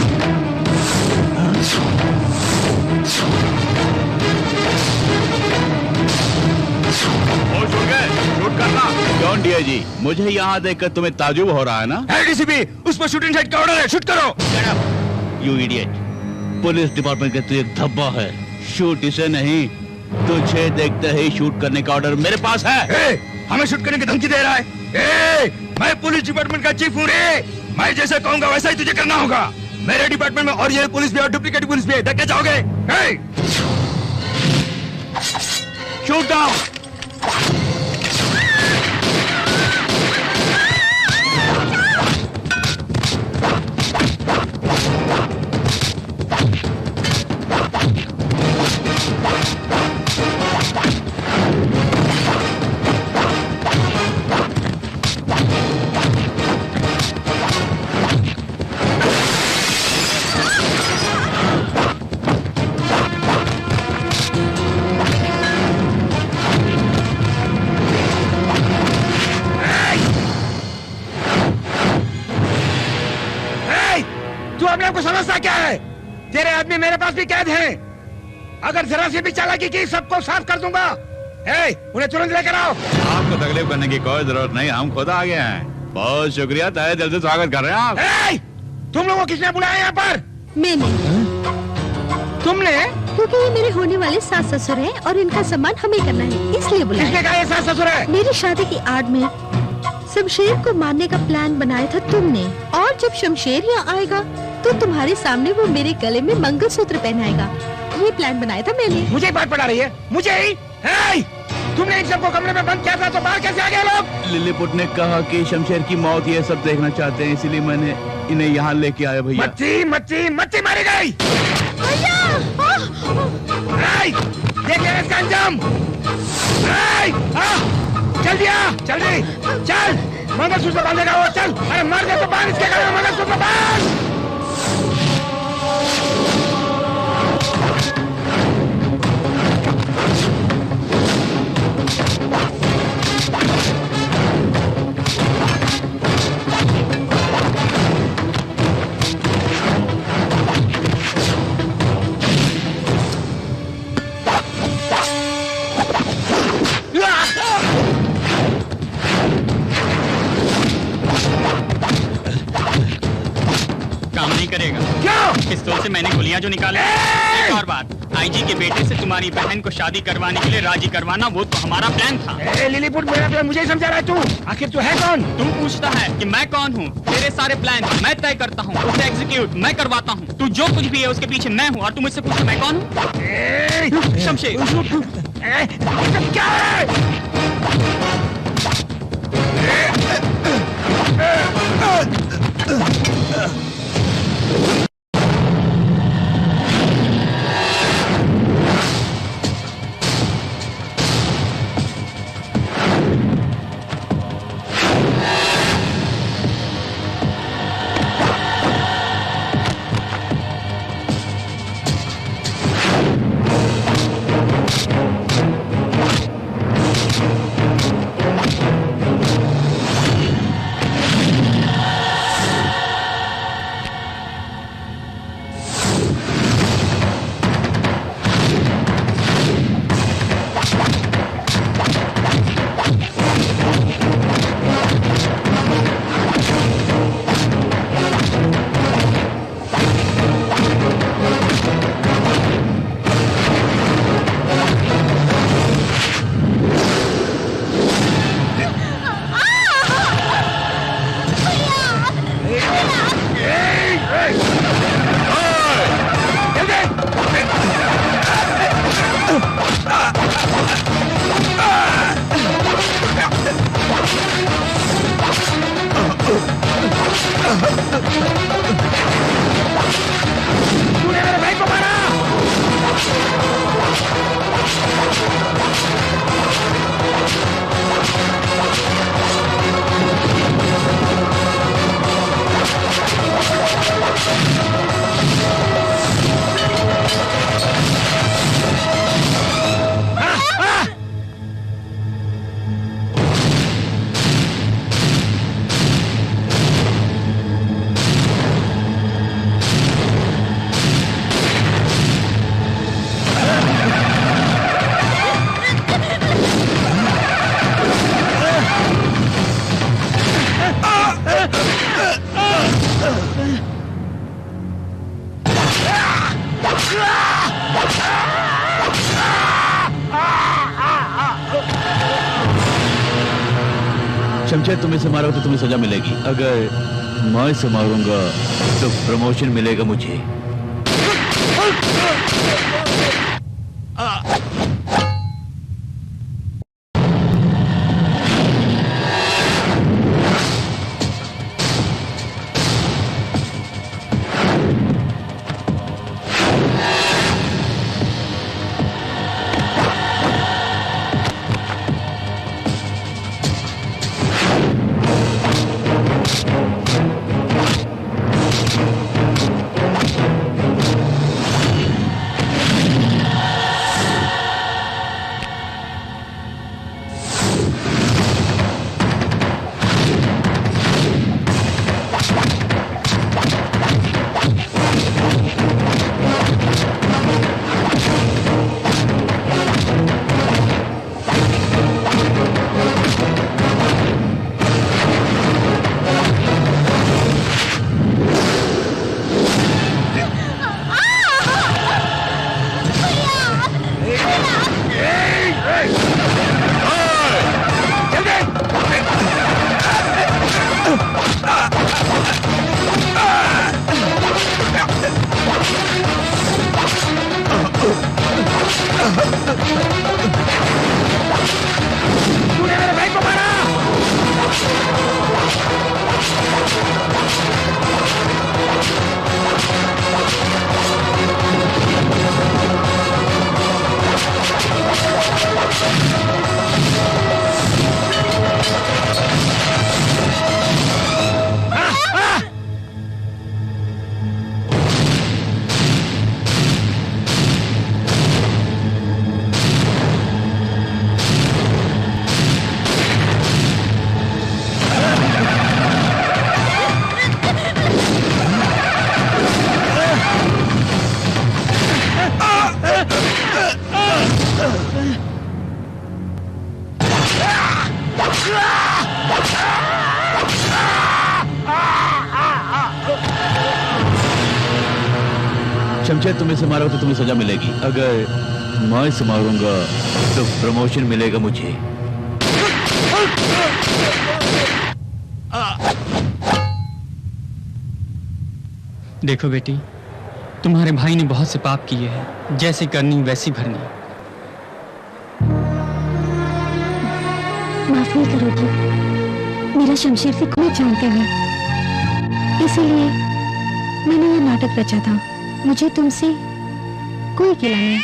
शूट करना। जॉन डियर जी, मुझे यहाँ देखकर तुम्हें ताजुब हो रहा है ना? डीसीपी, उस पर शूटिंग साइड का ऑर्डर है, शूट करो। यू इडियट, पुलिस डिपार्टमेंट का तू एक धब्बा है। शूट इसे नहीं, तुझे देखते ही शूट करने का ऑर्डर मेरे पास है। हमें शूट करने की धमकी दे रहा है? मैं पुलिस डिपार्टमेंट का चीफ हूँ रे। मैं जैसे कहूँगा वैसा ही तुझे करना होगा। मेरे डिपार्टमेंट में ओरिजिनल पुलिस भी और डुप्लीकेट पुलिस भी है, देखना चाहोगे? Shoot down. अपने आप को समझता क्या है? तेरे आदमी मेरे पास भी कैद हैं। अगर जरा सी भी चालाकी की सबको साफ कर दूंगा। उन्हें तुरंत लेकर आओ। आपको तकलीफ करने की कोई जरूरत नहीं, हम खुद आ गए हैं। बहुत शुक्रिया, तहे दिल से स्वागत कर रहे हैं आप। तुम लोगों को किसने बुलाया यहाँ पर? मैंने। तुमने? क्योंकि ये मेरे होने वाले सास ससुर हैं और इनका सम्मान हमें करना है, इसलिए बुलाया। किसने कहा ये सास ससुर है? मेरी शादी की आड़ में शमशेर को मारने का प्लान बनाया था तुमने, और जब शमशेर यहाँ आएगा तो तुम्हारे सामने वो मेरे गले में मंगलसूत्र पहनाएगा। ये प्लान बनाया था मैंने। मुझे बात पड़ा रही है? मुझे ही? तुमने इन सबको कमरे में बंद किया था तो बाहर कैसे आ गए लोग? लिलीपुट ने कहा कि शमशेर की मौत ये सब देखना चाहते हैं, इसीलिए मैंने इन्हें यहाँ लेके आया भैया। मच्छी मारी गई। देखिए इसका अंजाम। जल्दी आ, जल्दी चल। मंगलसूत्र बांधेगा वो, चल। अरे मार दे तो बांध इसके गले में मंगलसूत्र बांध। करेगा। क्यों? पिस्तौल से मैंने गोलियां जो निकाले। एक और बात, आईजी के बेटे से तुम्हारी बहन को शादी करवाने के लिए राजी करवाना, वो तो हमारा प्लान था। लिलीपुट, मेरा प्लान मुझे ही समझा रहा है तू? आखिर तू है कौन? तुम पूछता है कि मैं कौन हूँ? तेरे सारे प्लान मैं तय करता हूँ, उसे एग्जीक्यूट मैं करवाता हूँ। तू जो कुछ भी है उसके पीछे मैं हूँ, और तू मुझसे पूछता मैं कौन हूँ? शमशेर। क्या है? शमशेर, तुम इसे मारोगे तो तुम्हें सजा मिलेगी। अगर मैं इसे मारूंगा तो प्रमोशन मिलेगा मुझे। शमशेर तुम इसे मारो तो तुम्हें सजा मिलेगी, अगर मैं इसे मारूंगा तो प्रमोशन मिलेगा मुझे। देखो बेटी, तुम्हारे भाई ने बहुत से पाप किए हैं, जैसी करनी वैसी भरनी। माफ नहीं करोगी, मेरा शमशेर से कोई जानते नहीं, इसीलिए मैंने ये नाटक रचा था। मुझे तुमसे कोई गिला नहीं।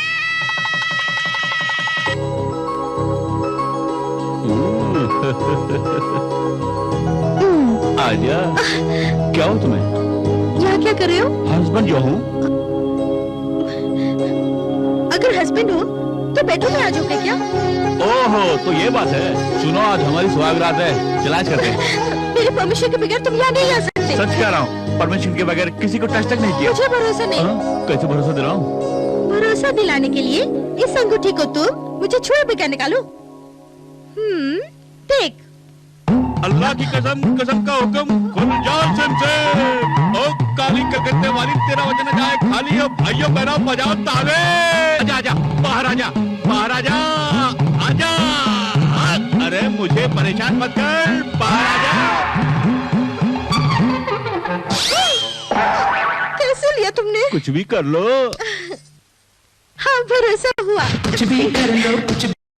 आजा, क्या हो तुम्हें? यहाँ क्या कर रहे हो? हस्बैंड जो हूँ। अगर हस्बैंड हो तो बेडरूम में आ जाओगे क्या? ओहो, तो ये बात है। सुनो, आज हमारी सुहागरात है, चलाच करते हैं। मेरे परमिशन के बगैर तुम यहाँ नहीं आ सकते। सच कह रहा हूँ, परमिशन के बगैर किसी को टच तक नहीं किया। मुझे भरोसा नहीं। कैसे भरोसा दिलाऊं? भरोसा दिलाने के लिए इस अंगूठी को तुम मुझे छुए बगैर निकालो। देख। अल्लाह की कसम, कसम का हुक्म, खुल जा शमशेर। ओ काली कलकत्ते वाली, तेरा वचन जाए खाली। हो भाइयों बहनों, बजाओ ताले। आजा आजा, बाहर आजा, बाहर आजा, आजा। अरे मुझे परेशान मत कर, बाहर आजा। कैसे लिया तुमने? कुछ भी कर लो। हाँ, भरोसा हुआ। कुछ भी कर लो, कुछ